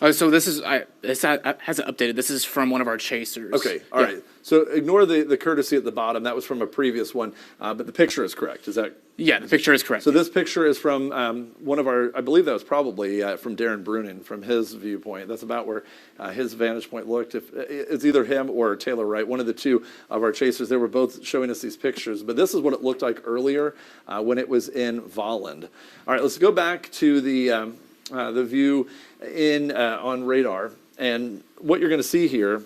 So this is, hasn't updated. This is from one of our chasers. Okay, all right. So ignore the courtesy at the bottom. That was from a previous one, but the picture is correct. Is that? Yeah, the picture is correct. So this picture is from one of our, I believe that was probably from Darren Brunin, from his viewpoint. That's about where his vantage point looked. If it's either him or Taylor Wright, one of the two of our chasers. They were both showing us these pictures, but this is what it looked like earlier when it was in Volland. All right, let's go back to the view in on radar, and what you're going to see here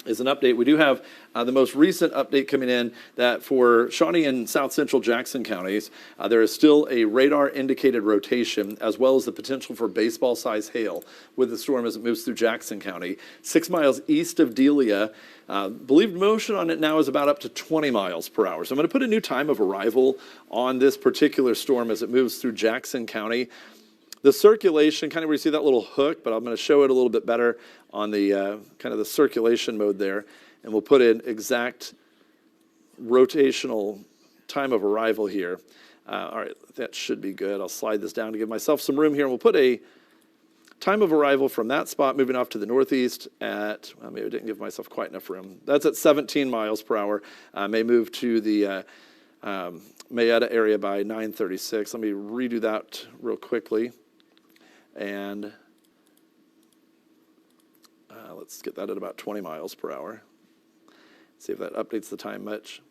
is an update. We do have the most recent update coming in that for Shawnee and South Central Jackson counties, there is still a radar indicated rotation as well as the potential for baseball size hail with the storm as it moves through Jackson County. 6 miles east of Delia, believed motion on it now is about up to 20 miles per hour. So I'm going to put a new time of arrival on this particular storm as it moves through Jackson County. The circulation, kind of where you see that little hook, but I'm going to show it a little bit better on the kind of the circulation mode there. And we'll put in exact rotational time of arrival here. All right, that should be good. I'll slide this down to give myself some room here. And we'll put a time of arrival from that spot moving off to the northeast at, well, maybe I didn't give myself quite enough room. That's at 17 miles per hour. May move to the Mayetta area by 9:36. Let me redo that real quickly. And let's get that at about 20 miles per hour. See if that updates the time much.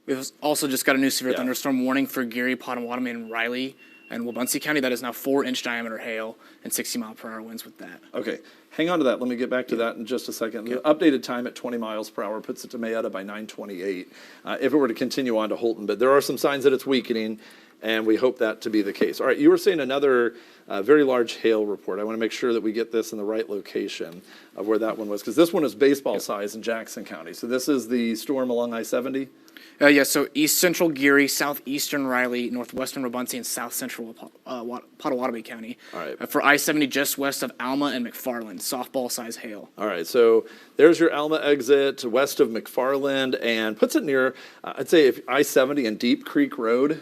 We've also just got a new severe thunderstorm warning for Geary, Potawatomi, and Riley and Wabunsee County. That is now 4-inch diameter hail and 60-mile-per-hour winds with that. Okay, hang on to that. Let me get back to that in just a second. The updated time at 20 miles per hour puts it to Mayetta by 9:28 if it were to continue on to Holton. But there are some signs that it's weakening, and we hope that to be the case. All right, you were saying another very large hail report. I want to make sure that we get this in the right location of where that one was, because this one is baseball size in Jackson County. So this is the storm along I-70? Yes, so east central Geary, southeastern Riley, northwestern Wabunsee, and south central Potawatomi County. All right. For I-70 just west of Alma and McFarland, softball size hail. All right, so there's your Alma exit west of McFarland and puts it near, I'd say, if I-70 and Deep Creek Road.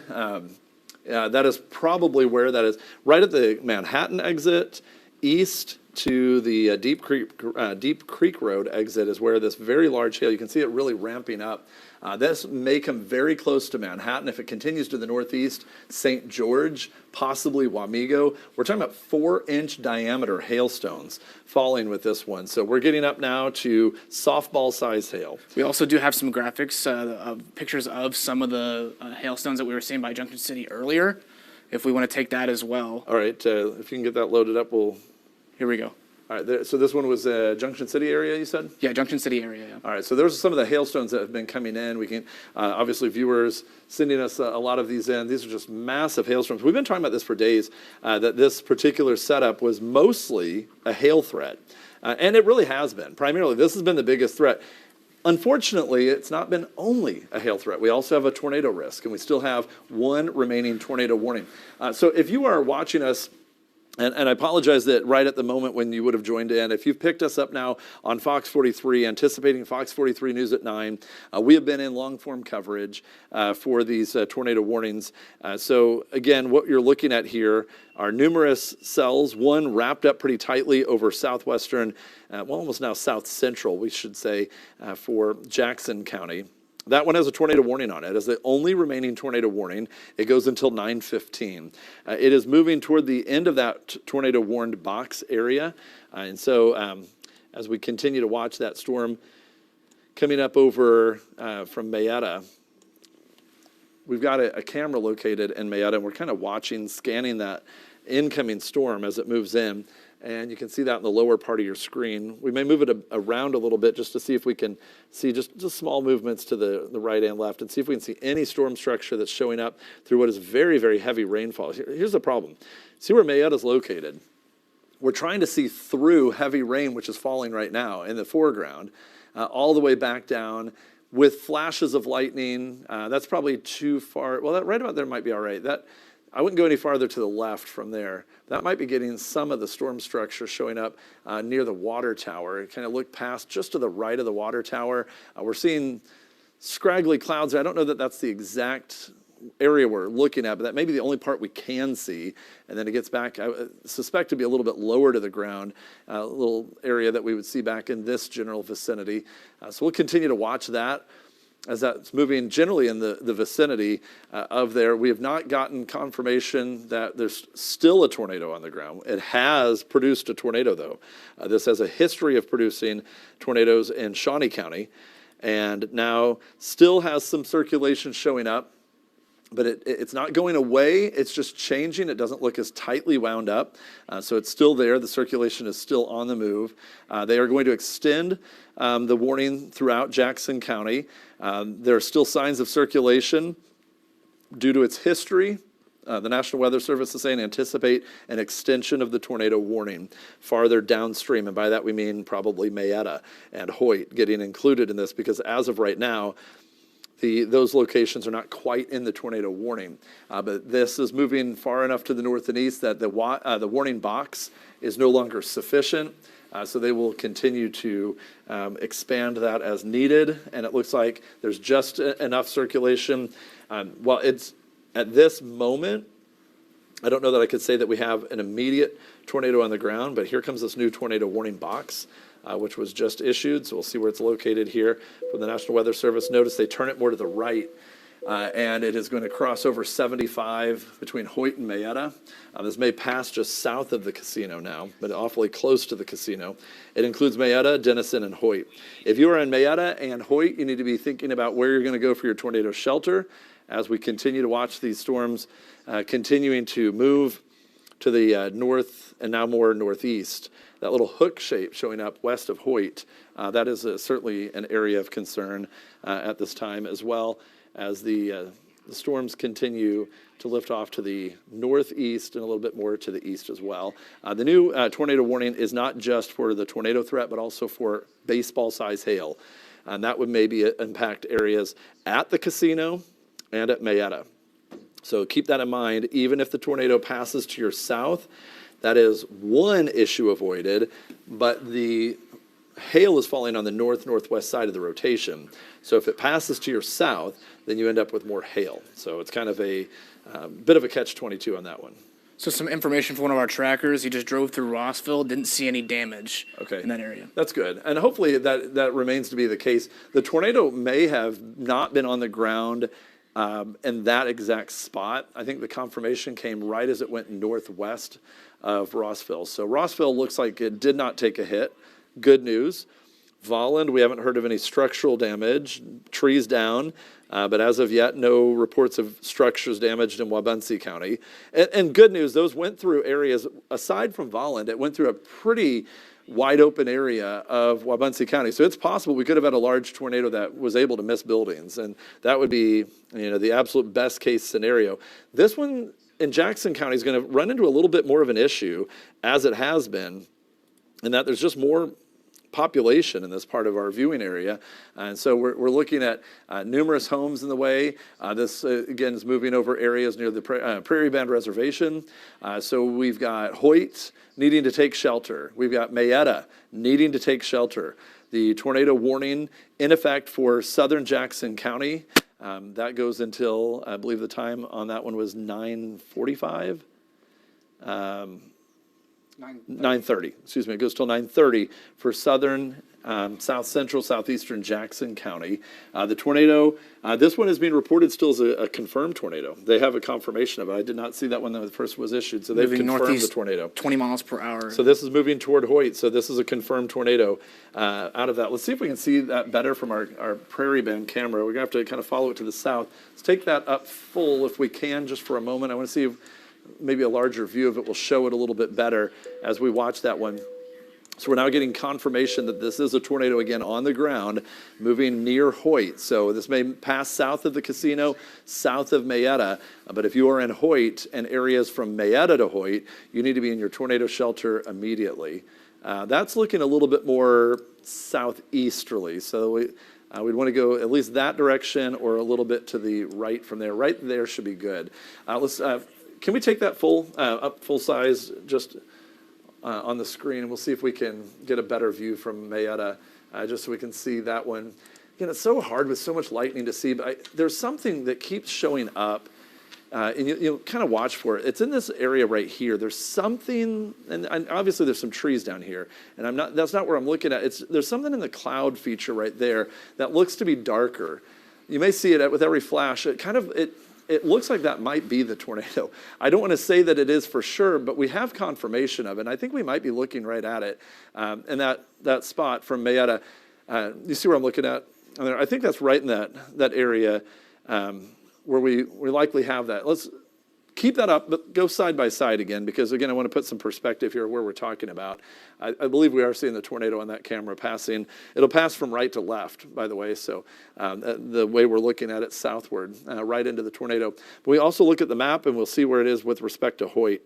That is probably where that is, right at the Manhattan exit, east to the Deep Creek Road exit is where this very large hail, you can see it really ramping up. This may come very close to Manhattan. If it continues to the northeast, St. George, possibly Wamego. We're talking about 4-inch diameter hailstones falling with this one. So we're getting up now to softball size hail. We also do have some graphics, pictures of some of the hailstones that we were seeing by Junction City earlier, if we want to take that as well. All right, if you can get that loaded up, we'll... Here we go. All right, so this one was Junction City area, you said? Yeah, Junction City area, yeah. All right, so there's some of the hailstones that have been coming in. We can, obviously, viewers sending us a lot of these in. These are just massive hailstorms. We've been talking about this for days, that this particular setup was mostly a hail threat. And it really has been. Primarily, this has been the biggest threat. Unfortunately, it's not been only a hail threat. We also have a tornado risk, and we still have one remaining tornado warning. So if you are watching us, and I apologize that right at the moment when you would have joined in, if you've picked us up now on Fox 43, anticipating Fox 43 News at 9, we have been in long-form coverage for these tornado warnings. So again, what you're looking at here are numerous cells, one wrapped up pretty tightly over southwestern, well, almost now south central, we should say, for Jackson County. That one has a tornado warning on it. It's the only remaining tornado warning. It goes until 9:15. It is moving toward the end of that tornado warned box area. And so as we continue to watch that storm coming up over from Mayetta, we've got a camera located in Mayetta, and we're kind of watching, scanning that incoming storm as it moves in. And you can see that in the lower part of your screen. We may move it around a little bit just to see if we can see just small movements to the right and left and see if we can see any storm structure that's showing up through what is very, very heavy rainfall. Here's the problem. See where Mayetta is located? We're trying to see through heavy rain, which is falling right now in the foreground, all the way back down with flashes of lightning. That's probably too far. Well, that right about there might be all right. I wouldn't go any farther to the left from there. That might be getting some of the storm structure showing up near the water tower. Kind of look past just to the right of the water tower. We're seeing scraggly clouds. I don't know that that's the exact area we're looking at, but that may be the only part we can see. And then it gets back, I suspect, to be a little bit lower to the ground, a little area that we would see back in this general vicinity. So we'll continue to watch that as that's moving generally in the vicinity of there. We have not gotten confirmation that there's still a tornado on the ground. It has produced a tornado, though. This has a history of producing tornadoes in Shawnee County, and now still has some circulation showing up, but it's not going away. It's just changing. It doesn't look as tightly wound up. So it's still there. The circulation is still on the move. They are going to extend the warning throughout Jackson County. There are still signs of circulation due to its history. The National Weather Service is saying anticipate an extension of the tornado warning farther downstream. And by that we mean probably Mayetta and Hoyt getting included in this, because as of right now, those locations are not quite in the tornado warning. But this is moving far enough to the north and east that the warning box is no longer sufficient. So they will continue to expand that as needed. And it looks like there's just enough circulation. Well, it's at this moment, I don't know that I could say that we have an immediate tornado on the ground, but here comes this new tornado warning box, which was just issued. So we'll see where it's located here from the National Weather Service. Notice they turn it more to the right, and it is going to cross over 75 between Hoyt and Mayetta. This may pass just south of the casino now, but awfully close to the casino. It includes Mayetta, Denison, and Hoyt. If you are in Mayetta and Hoyt, you need to be thinking about where you're going to go for your tornado shelter as we continue to watch these storms continuing to move to the north and now more northeast. That little hook shape showing up west of Hoyt, that is certainly an area of concern at this time, as well as the storms continue to lift off to the northeast and a little bit more to the east as well. The new tornado warning is not just for the tornado threat, but also for baseball-size hail. And that would maybe impact areas at the casino and at Mayetta. So keep that in mind. Even if the tornado passes to your south, that is one issue avoided, but the hail is falling on the north-northwest side of the rotation. So if it passes to your south, then you end up with more hail. So it's kind of a bit of a catch-22 on that one. So some information for one of our trackers. He just drove through Rossville, didn't see any damage in that area. That's good. And hopefully that remains to be the case. The tornado may have not been on the ground in that exact spot. I think the confirmation came right as it went northwest of Rossville. So Rossville looks like it did not take a hit. Good news. Volland, we haven't heard of any structural damage, trees down, but as of yet, no reports of structures damaged in Wabaunsee County. And good news, those went through areas, aside from Volland, it went through a pretty wide open area of Wabaunsee County. So it's possible we could have had a large tornado that was able to miss buildings, and that would be, the absolute best case scenario. This one in Jackson County is going to run into a little bit more of an issue, as it has been, in that there's just more population in this part of our viewing area. And so we're looking at numerous homes in the way. This, again, is moving over areas near the Prairie Band Reservation. So we've got Hoyt needing to take shelter. We've got Mayetta needing to take shelter. The tornado warning in effect for southern Jackson County. That goes until, I believe the time on that one was 9:45. 9:30, excuse me, it goes till 9:30 for southern, south central, southeastern Jackson County. The tornado, this one is being reported still as a confirmed tornado. They have a confirmation of it. I did not see that when the first was issued, so they've confirmed the tornado. 20 miles per hour. So this is moving toward Hoyt, so this is a confirmed tornado out of that. Let's see if we can see that better from our Prairie Band camera. We're gonna have to kind of follow it to the south. Let's take that up full if we can, just for a moment. I wanna see if maybe a larger view of it will show it a little bit better as we watch that one. So we're now getting confirmation that this is a tornado again on the ground moving near Hoyt. So this may pass south of the casino, south of Mayetta, but if you are in Hoyt and areas from Mayetta to Hoyt, you need to be in your tornado shelter immediately. That's looking a little bit more southeasterly. So we'd want to go at least that direction or a little bit to the right from there. Right there should be good. Can we take that up full size just on the screen, and we'll see if we can get a better view from Mayetta, just so we can see that one. Again, it's so hard with so much lightning to see, but there's something that keeps showing up and you'll kind of watch for it. It's in this area right here. There's something, and obviously there's some trees down here, and that's not where I'm looking at. There's something in the cloud feature right there that looks to be darker. You may see it with every flash. It looks like that might be the tornado. I don't want to say that it is for sure, but we have confirmation of it, and I think we might be looking right at it. And that spot from Mayetta, you see where I'm looking at? I think that's right in that area where we likely have that. Let's keep that up, but go side by side again, because again, I want to put some perspective here where we're talking about. I believe we are seeing the tornado on that camera passing. It'll pass from right to left, by the way, so the way we're looking at it southward, right into the tornado. But we also look at the map and we'll see where it is with respect to Hoyt.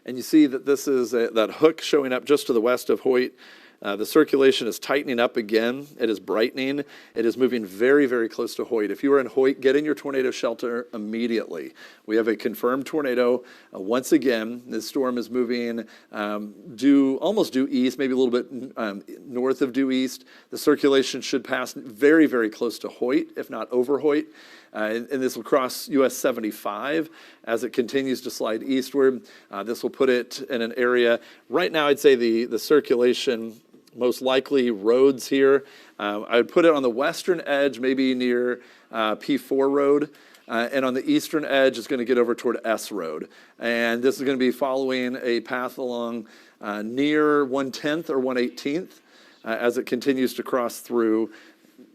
And you see that this is that hook showing up just to the west of Hoyt. The circulation is tightening up again. It is brightening. It is moving very, very close to Hoyt. If you are in Hoyt, get in your tornado shelter immediately. We have a confirmed tornado. Once again, this storm is moving almost due east, maybe a little bit north of due east. The circulation should pass very, very close to Hoyt, if not over Hoyt. And this will cross US 75 as it continues to slide eastward. This will put it in an area. Right now, I'd say the circulation, most likely roads here. I would put it on the western edge, maybe near P4 Road. And on the eastern edge, it's going to get over toward S Road. And this is going to be following a path along near 110th or 118th as it continues to cross through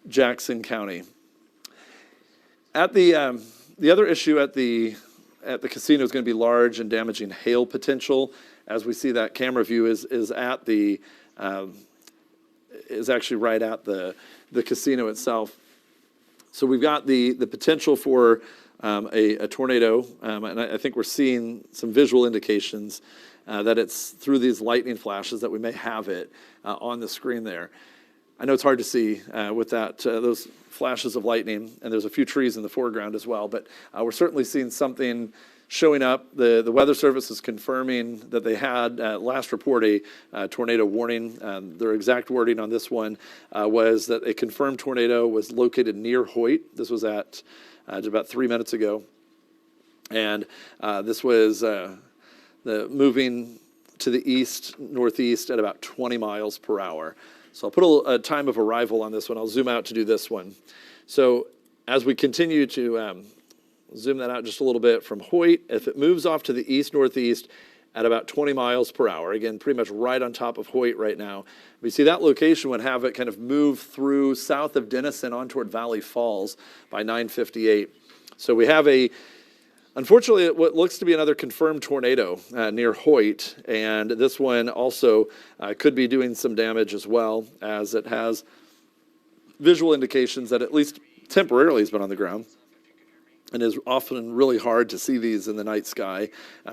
Jackson County. At the other issue at the casino is going to be large and damaging hail potential. As we see, that camera view is actually right at the casino itself. So we've got the potential for a tornado, and I think we're seeing some visual indications that it's through these lightning flashes that we may have it on the screen there. I know it's hard to see with those flashes of lightning, and there's a few trees in the foreground as well, but we're certainly seeing something showing up. The Weather Service is confirming that they had last report a tornado warning. Their exact wording on this one was that a confirmed tornado was located near Hoyt. This was at about 3 minutes ago, and this was moving to the east, northeast at about 20 miles per hour. So I'll put a time of arrival on this one. I'll zoom out to do this one. So as we continue to zoom that out just a little bit from Hoyt, if it moves off to the east-northeast at about 20 miles per hour, again, pretty much right on top of Hoyt right now, we see that location would have it kind of move through south of Denison on toward Valley Falls by 9:58. So we have unfortunately, what looks to be another confirmed tornado near Hoyt, and this one also could be doing some damage as well, as it has visual indications that at least temporarily has been on the ground, and is often really hard to see these in the night sky.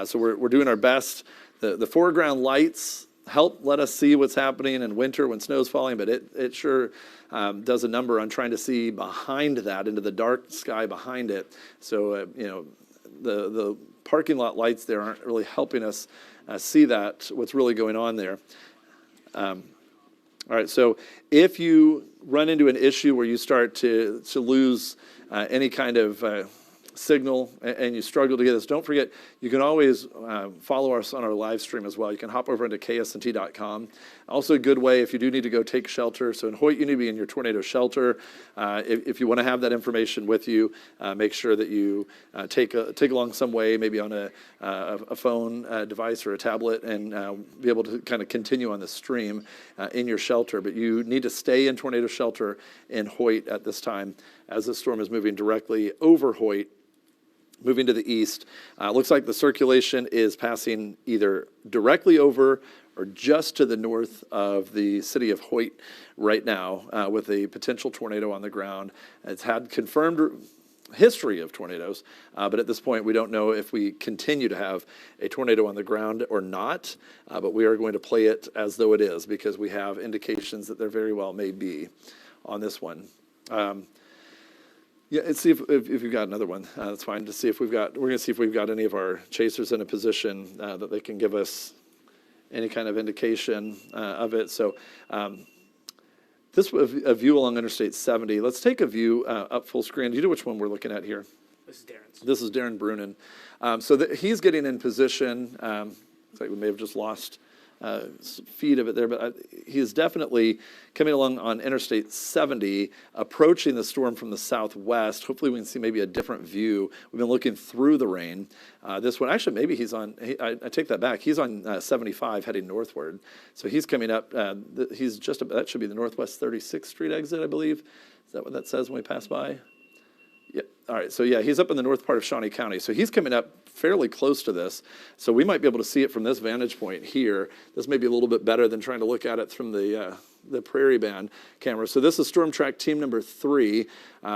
So we're doing our best. The foreground lights help let us see what's happening in winter when snow's falling, but it sure does a number on trying to see behind that, into the dark sky behind it. So, the parking lot lights there aren't really helping us see what's really going on there. All right, so if you run into an issue where you start to lose any kind of signal and you struggle to get this, don't forget, you can always follow us on our live stream as well. You can hop over into KSNT.com. Also a good way if you do need to go take shelter. So in Hoyt, you need to be in your tornado shelter. If you want to have that information with you, make sure that you take along some way, maybe on a phone device or a tablet, and be able to kind of continue on the stream in your shelter. But you need to stay in tornado shelter in Hoyt at this time, as the storm is moving directly over Hoyt, moving to the east. Looks like the circulation is passing either directly over or just to the north of the city of Hoyt right now, with a potential tornado on the ground. It's had confirmed history of tornadoes, but at this point we don't know if we continue to have a tornado on the ground or not, but we are going to play it as though it is, because we have indications that there very well may be on this one. Yeah, and see if you've got another one. That's fine. To see if we're going to see if we've got any of our chasers in a position that they can give us any kind of indication of it. So this was a view along Interstate 70. Let's take a view up full screen. Do you know which one we're looking at here? This is Darren's. This is Darren Brunin. So he's getting in position. Looks like we may have just lost feed of it there, but he is definitely coming along on Interstate 70, approaching the storm from the southwest. Hopefully we can see maybe a different view. We've been looking through the rain. This one, actually, maybe he's on, I take that back. He's on 75 heading northward. So he's coming up, he's just, that should be the Northwest 36th Street exit, I believe. Is that what that says when we pass by? Yeah. All right. So yeah, he's up in the north part of Shawnee County. So he's coming up fairly close to this. So we might be able to see it from this vantage point here. This may be a little bit better than trying to look at it from the Prairie Band camera. So this is Storm Track Team number 3.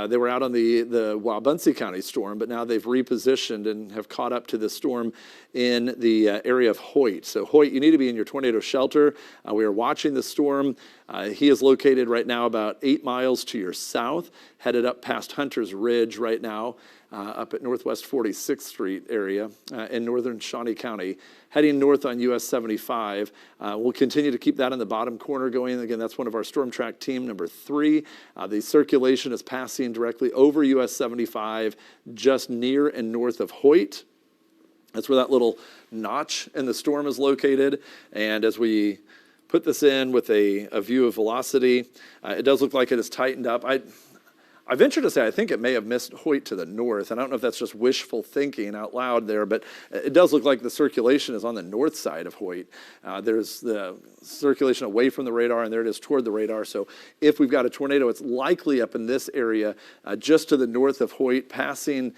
They were out on the Wabunsee County storm, but now they've repositioned and have caught up to this storm in the area of Hoyt. So Hoyt, you need to be in your tornado shelter. We are watching the storm. He is located right now about 8 miles to your south, headed up past Hunter's Ridge right now, up at Northwest 46th Street area in northern Shawnee County, heading north on US 75. We'll continue to keep that in the bottom corner going. Again, that's one of our Storm Track Team number 3. The circulation is passing directly over US 75, just near and north of Hoyt. That's where that little notch in the storm is located. And as we put this in with a view of velocity, it does look like it is tightened up. I venture to say I think it may have missed Hoyt to the north. And I don't know if that's just wishful thinking out loud there, but it does look like the circulation is on the north side of Hoyt. There's the circulation away from the radar, and there it is toward the radar. So if we've got a tornado, it's likely up in this area just to the north of Hoyt, passing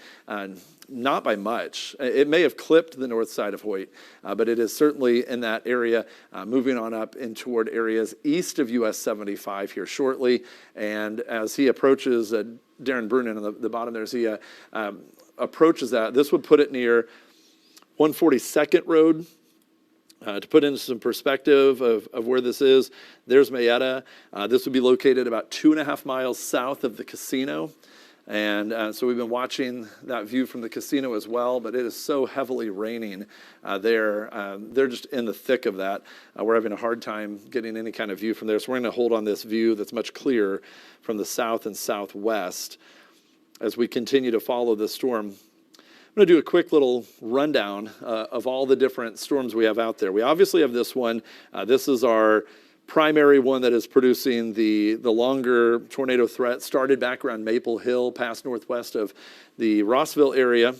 not by much. It may have clipped the north side of Hoyt, but it is certainly in that area, moving on up in toward areas east of US 75 here shortly. And as he approaches, Darren Brunin on the bottom there, as he approaches that, this would put it near 142nd Road. To put into some perspective of where this is, there's Mayetta. This would be located about 2.5 miles south of the casino. And so we've been watching that view from the casino as well, but it is so heavily raining there. They're just in the thick of that. We're having a hard time getting any kind of view from there. So we're going to hold on this view that's much clearer from the south and southwest as we continue to follow the storm. I'm going to do a quick little rundown of all the different storms we have out there. We obviously have this one. This is our primary one that is producing the longer tornado threat. Started back around Maple Hill, past northwest of the Rossville area,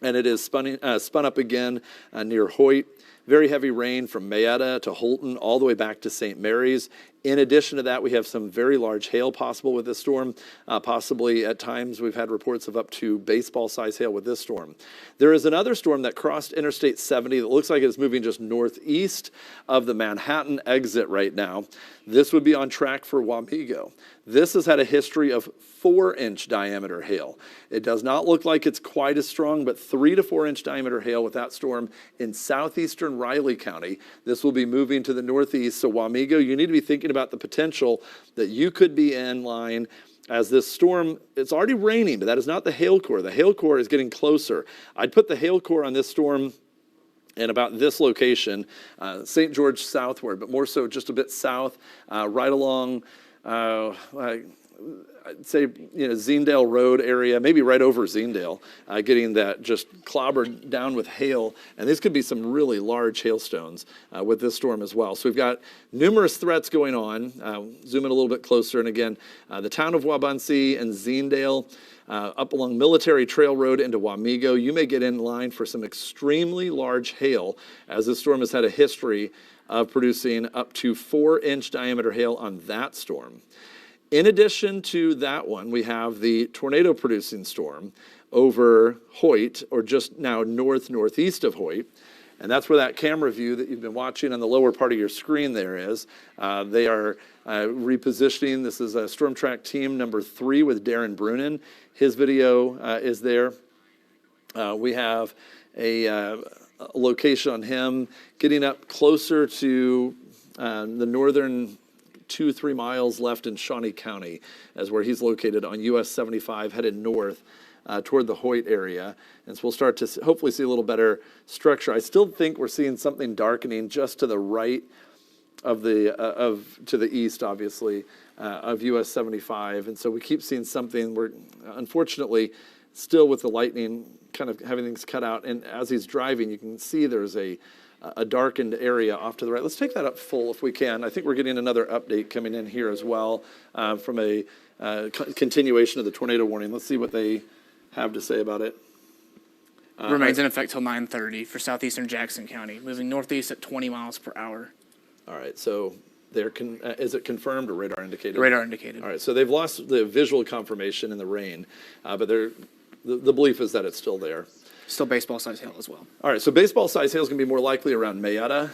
and it is spun up again near Hoyt. Very heavy rain from Mayetta to Holton, all the way back to St. Mary's. In addition to that, we have some very large hail possible with this storm. Possibly at times we've had reports of up to baseball-size hail with this storm. There is another storm that crossed Interstate 70 that looks like it's moving just northeast of the Manhattan exit right now. This would be on track for Wamego. This has had a history of 4-inch diameter hail. It does not look like it's quite as strong, but 3 to 4-inch diameter hail with that storm in southeastern Riley County. This will be moving to the northeast. So Wamego, you need to be thinking about the potential that you could be in line as this storm. It's already raining, but that is not the hail core. The hail core is getting closer. I'd put the hail core on this storm in about this location, St. George southward, but more so just a bit south, right along, I'd say, Zeendale Road area, maybe right over Zeendale, getting that just clobbered down with hail. And these could be some really large hailstones with this storm as well. So we've got numerous threats going on. Zoom in a little bit closer. And again, the town of Wabunsee and Zeendale, up along Military Trail Road into Wamego, you may get in line for some extremely large hail, as this storm has had a history of producing up to 4-inch diameter hail on that storm. In addition to that one, we have the tornado-producing storm over Hoyt, or just now northeast of Hoyt. And that's where that camera view that you've been watching on the lower part of your screen there is. They are repositioning. This is a Storm Track Team number 3 with Darren Brunin. His video is there. We have a location on him getting up closer to the northern 2-3 miles left in Shawnee County, as where he's located on US 75 headed north toward the Hoyt area. And so we'll start to hopefully see a little better structure. I still think we're seeing something darkening just to the right of to the east, obviously, of US 75. And so we keep seeing something. We're unfortunately still with the lightning kind of having things cut out. And as he's driving, you can see there's a darkened area off to the right. Let's take that up full if we can. I think we're getting another update coming in here as well from a continuation of the tornado warning. Let's see what they have to say about it. Remains in effect till 9:30 for southeastern Jackson County, moving northeast at 20 miles per hour. All right, so is it confirmed or radar indicated? Radar indicated. All right, so they've lost the visual confirmation in the rain, but the belief is that it's still there. Still baseball-sized hail as well. All right, so baseball-sized hail is going to be more likely around Mayetta.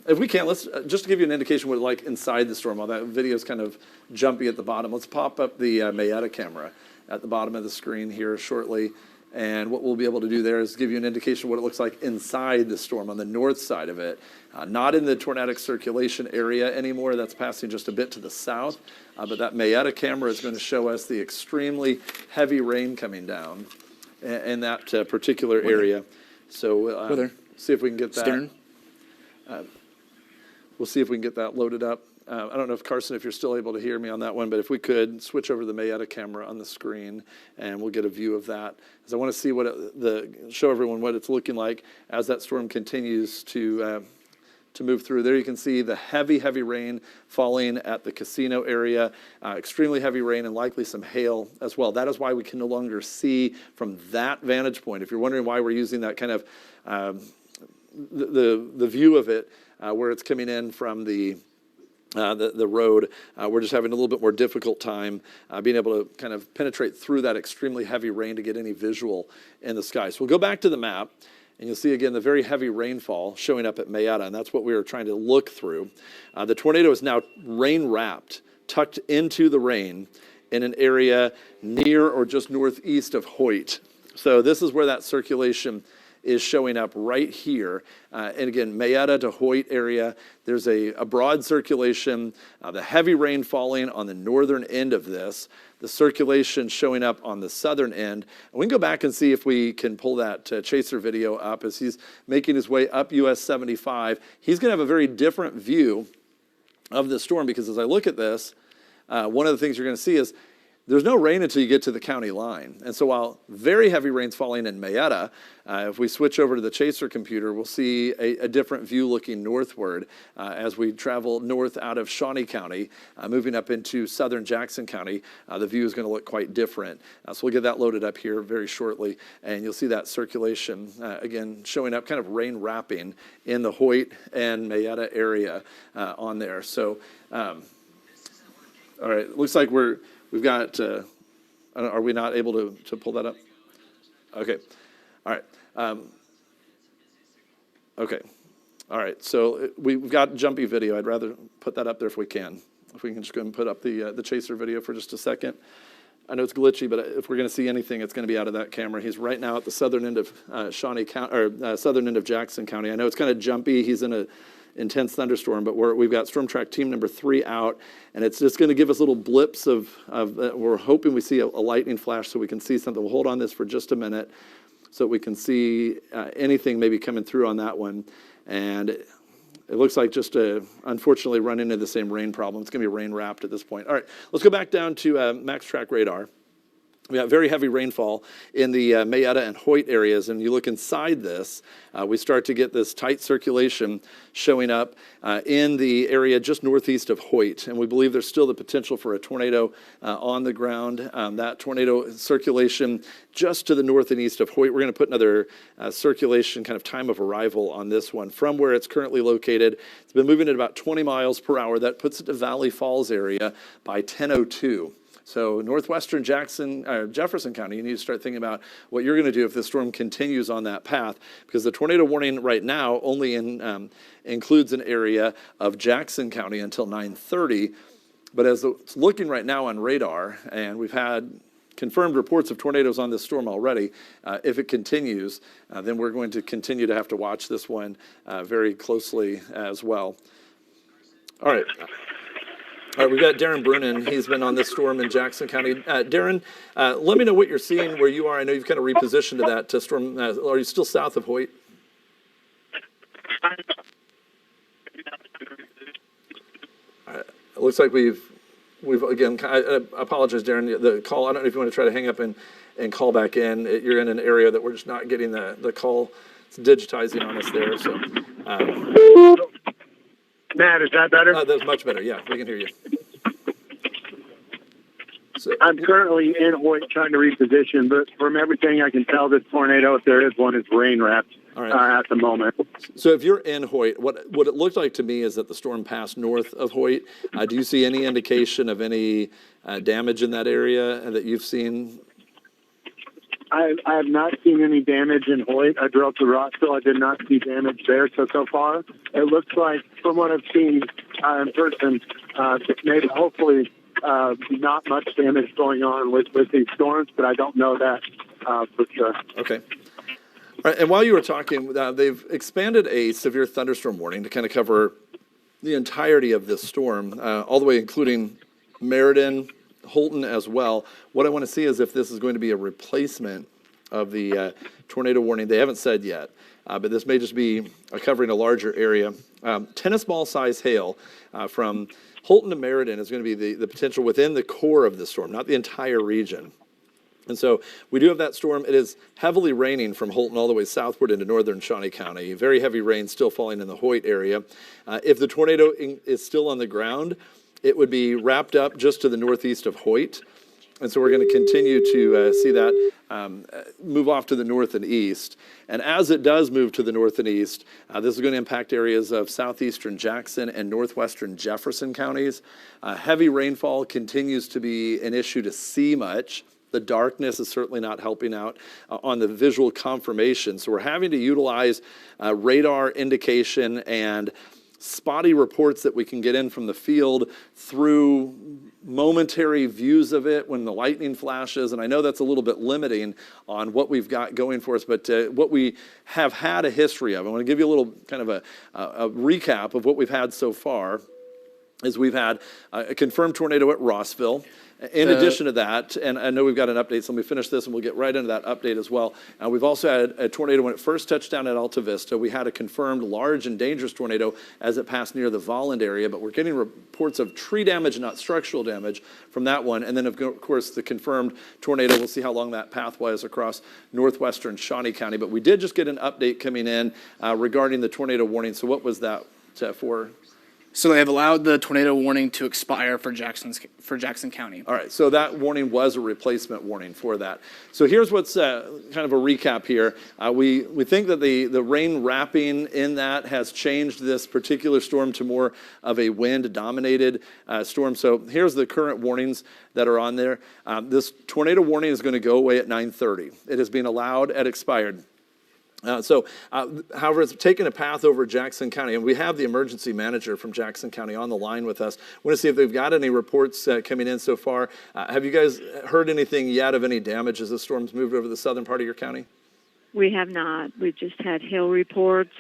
If we can, let's just to give you an indication what it's like inside the storm. While that video is kind of jumpy at the bottom, let's pop up the Mayetta camera at the bottom of the screen here shortly. And what we'll be able to do there is give you an indication of what it looks like inside the storm on the north side of it. Not in the tornadic circulation area anymore. That's passing just a bit to the south. But that Mayetta camera is going to show us the extremely heavy rain coming down in that particular area. So see if we can get that. Stern. We'll see if we can get that loaded up. I don't know if Carson, if you're still able to hear me on that one, but if we could switch over to the Mayetta camera on the screen, and we'll get a view of that, because I want to see what show everyone what it's looking like as that storm continues to move through. There you can see the heavy rain falling at the casino area, extremely heavy rain and likely some hail as well. That is why we can no longer see from that vantage point. If you're wondering why we're using that kind of the view of it, where it's coming in from the road, we're just having a little bit more difficult time being able to kind of penetrate through that extremely heavy rain to get any visual in the sky. So we'll go back to the map, and you'll see again the very heavy rainfall showing up at Mayetta, and that's what we were trying to look through. The tornado is now rain-wrapped, tucked into the rain in an area near or just northeast of Hoyt. So this is where that circulation is showing up right here. And again, Mayetta to Hoyt area, there's a broad circulation, the heavy rain falling on the northern end of this, the circulation showing up on the southern end. And we can go back and see if we can pull that chaser video up as he's making his way up US 75. He's gonna have a very different view of the storm, because as I look at this, one of the things you're gonna see is there's no rain until you get to the county line. And so while very heavy rain's falling in Mayetta, if we switch over to the chaser computer, we'll see a different view looking northward as we travel north out of Shawnee County, moving up into southern Jackson County. The view is going to look quite different. So we'll get that loaded up here very shortly, and you'll see that circulation, again, showing up kind of rain wrapping in the Hoyt and Mayetta area on there. So, all right, looks like we've got, are we not able to pull that up? Okay, all right. Okay, all right, so we've got jumpy video. I'd rather put that up there if we can. If we can just go and put up the chaser video for just a second. I know it's glitchy, but if we're gonna see anything, it's gonna be out of that camera. He's right now at the southern end of Shawnee County, or southern end of Jackson County. I know it's kind of jumpy. He's in a intense thunderstorm, but we've got Storm Track Team number 3 out, and it's just going to give us little blips of we're hoping we see a lightning flash so we can see something. We'll hold on this for just a minute so we can see anything maybe coming through on that one. And it looks like just unfortunately run into the same rain problem. It's going to be rain wrapped at this point. All right, let's go back down to Max Track Radar. We have very heavy rainfall in the Mayetta and Hoyt areas, and you look inside this, we start to get this tight circulation showing up in the area just northeast of Hoyt, and we believe there's still the potential for a tornado on the ground. That tornado circulation just to the north and east of Hoyt. We're going to put another circulation kind of time of arrival on this one from where it's currently located. It's been moving at about 20 miles per hour. That puts it to Valley Falls area by 10:02. So northwestern Jefferson County, you need to start thinking about what you're going to do if this storm continues on that path, because the tornado warning right now only includes an area of Jackson County until 9:30. But as it's looking right now on radar, and we've had confirmed reports of tornadoes on this storm already, if it continues, then we're going to continue to have to watch this one very closely as well. All right. All right, we've got Darren Brunin. He's been on this storm in Jackson County. Darren, let me know what you're seeing where you are. I know you've kind of repositioned to that storm. Are you still south of Hoyt? It looks like we've again, I apologize, Darren, the call, I don't know if you want to try to hang up and and call back in. You're in an area that we're just not getting the call. It's digitizing on us there. So, Matt, is that better? that's much better. Yeah, we can hear you. So, I'm currently in Hoyt trying to reposition, but from everything I can tell, this tornado, if there is one, is rain wrapped at the moment. So if you're in Hoyt, what it looked like to me is that the storm passed north of Hoyt. Do you see any indication of any damage in that area that you've seen? I have not seen any damage in Hoyt. I drove to Rossville. I did not see damage there. So far, it looks like, from what I've seen in person, maybe hopefully not much damage going on with these storms, but I don't know that for sure. Okay. All right, and while you were talking, they've expanded a severe thunderstorm warning to kind of cover the entirety of this storm, all the way including Meriden, Holton as well. What I want to see is if this is going to be a replacement of the tornado warning. They haven't said yet, but this may just be covering a larger area. Tennis ball size hail from Holton to Meriden is going to be the potential within the core of the storm, not the entire region. And so we do have that storm. It is heavily raining from Holton all the way southward into northern Shawnee County. Very heavy rain still falling in the Hoyt area. If the tornado is still on the ground, it would be wrapped up just to the northeast of Hoyt. And so we're going to continue to see that move off to the north and east. And as it does move to the north and east, this is going to impact areas of southeastern Jackson and northwestern Jefferson counties. Heavy rainfall continues to be an issue to see much. The darkness is certainly not helping out on the visual confirmation. So we're having to utilize radar indication and spotty reports that we can get in from the field through momentary views of it when the lightning flashes. And I know that's a little bit limiting on what we've got going for us, but what we have had a history of, I want to give you a little kind of a recap of what we've had so far, is we've had a confirmed tornado at Rossville. In addition to that, and I know we've got an update, so let me finish this and we'll get right into that update as well. We've also had a tornado when it first touched down at Alta Vista. We had a confirmed large and dangerous tornado as it passed near the Volland area, but we're getting reports of tree damage, not structural damage, from that one. And then, of course, the confirmed tornado, we'll see how long that path was across northwestern Shawnee County. But we did just get an update coming in regarding the tornado warning. So what was that for? So they have allowed the tornado warning to expire for Jackson County. All right, so that warning was a replacement warning for that. So here's what's kind of a recap here. We think that the rain wrapping in that has changed this particular storm to more of a wind-dominated storm. So here's the current warnings that are on there. This tornado warning is going to go away at 9:30. It has been allowed at expired. However, it's taken a path over Jackson County, and we have the emergency manager from Jackson County on the line with us. I want to see if they've got any reports coming in so far. Have you guys heard anything yet of any damage as the storm's moved over the southern part of your county? We have not. We've just had hail reports.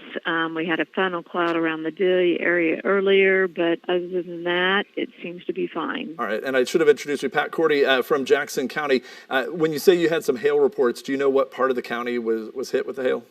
We had a funnel cloud around the Delia area earlier, but other than that, it seems to be fine. All right, and I should have introduced you, Pat Cordy from Jackson County. When you say you had some hail reports, do you know what part of the county was hit with the hail?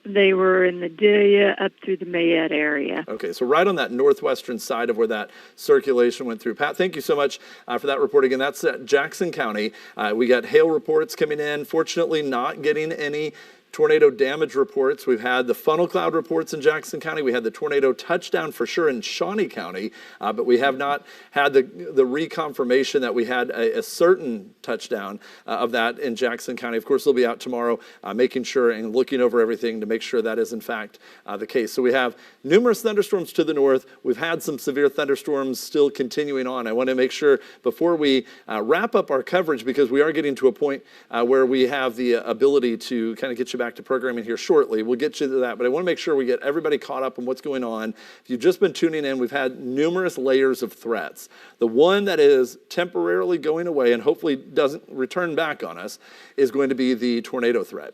They were in the Delia up through the Mayette area. Okay, so right on that northwestern side of where that circulation went through. Pat, thank you so much for that report. Again, that's Jackson County. We got hail reports coming in. Fortunately, not getting any tornado damage reports. We've had the funnel cloud reports in Jackson County. We had the tornado touchdown for sure in Shawnee County, but we have not had the reconfirmation that we had a certain touchdown of that in Jackson County. Of course, they'll be out tomorrow making sure and looking over everything to make sure that is in fact the case. So we have numerous thunderstorms to the north. We've had some severe thunderstorms still continuing on. I want to make sure before we wrap up our coverage, because we are getting to a point where we have the ability to kind of get you back to programming here shortly. We'll get you to that, but I want to make sure we get everybody caught up on what's going on. If you've just been tuning in, we've had numerous layers of threats. The one that is temporarily going away and hopefully doesn't return back on us is going to be the tornado threat.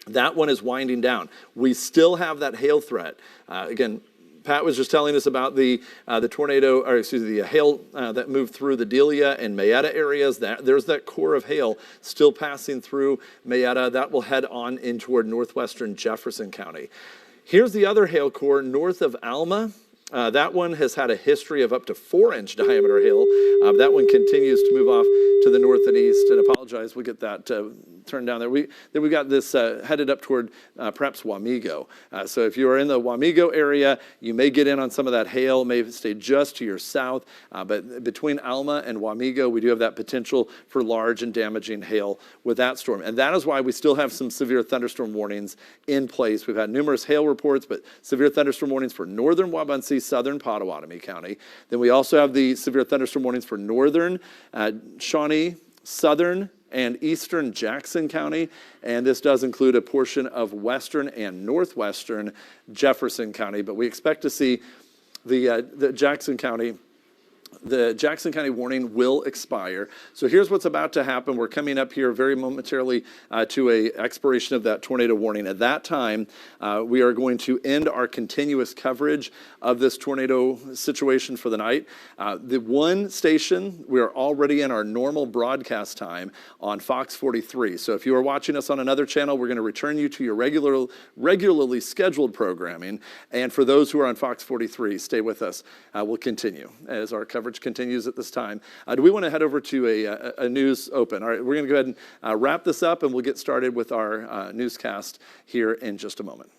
That one is winding down. We still have that hail threat. Again, Pat was just telling us about the tornado, or excuse me, the hail that moved through the Delia and Mayetta areas. There's that core of hail still passing through Mayetta. That will head on in toward northwestern Jefferson County. Here's the other hail core north of Alma. That one has had a history of up to 4-inch diameter hail. That one continues to move off to the north and east. And apologize, we'll get that turned down there. Then we got this headed up toward perhaps Wamego. So if you are in the Wamego area, you may get in on some of that hail, may stay just to your south. But between Alma and Wamego, we do have that potential for large and damaging hail with that storm. And that is why we still have some severe thunderstorm warnings in place. We've had numerous hail reports, but severe thunderstorm warnings for northern Wabunsee, southern Potawatomi County. Then we also have the severe thunderstorm warnings for northern Shawnee, southern and eastern Jackson County, and this does include a portion of western and northwestern Jefferson County, but we expect to see the Jackson County warning will expire. So here's what's about to happen. We're coming up here very momentarily to a expiration of that tornado warning. At that time, we are going to end our continuous coverage of this tornado situation for the night. The one station, we are already in our normal broadcast time on Fox 43. So if you are watching us on another channel, we're going to return you to your regularly scheduled programming. And for those who are on Fox 43, stay with us. We'll continue as our coverage continues at this time. Do we want to head over to a news open? All right, we're going to go ahead and wrap this up, and we'll get started with our newscast here in just a moment.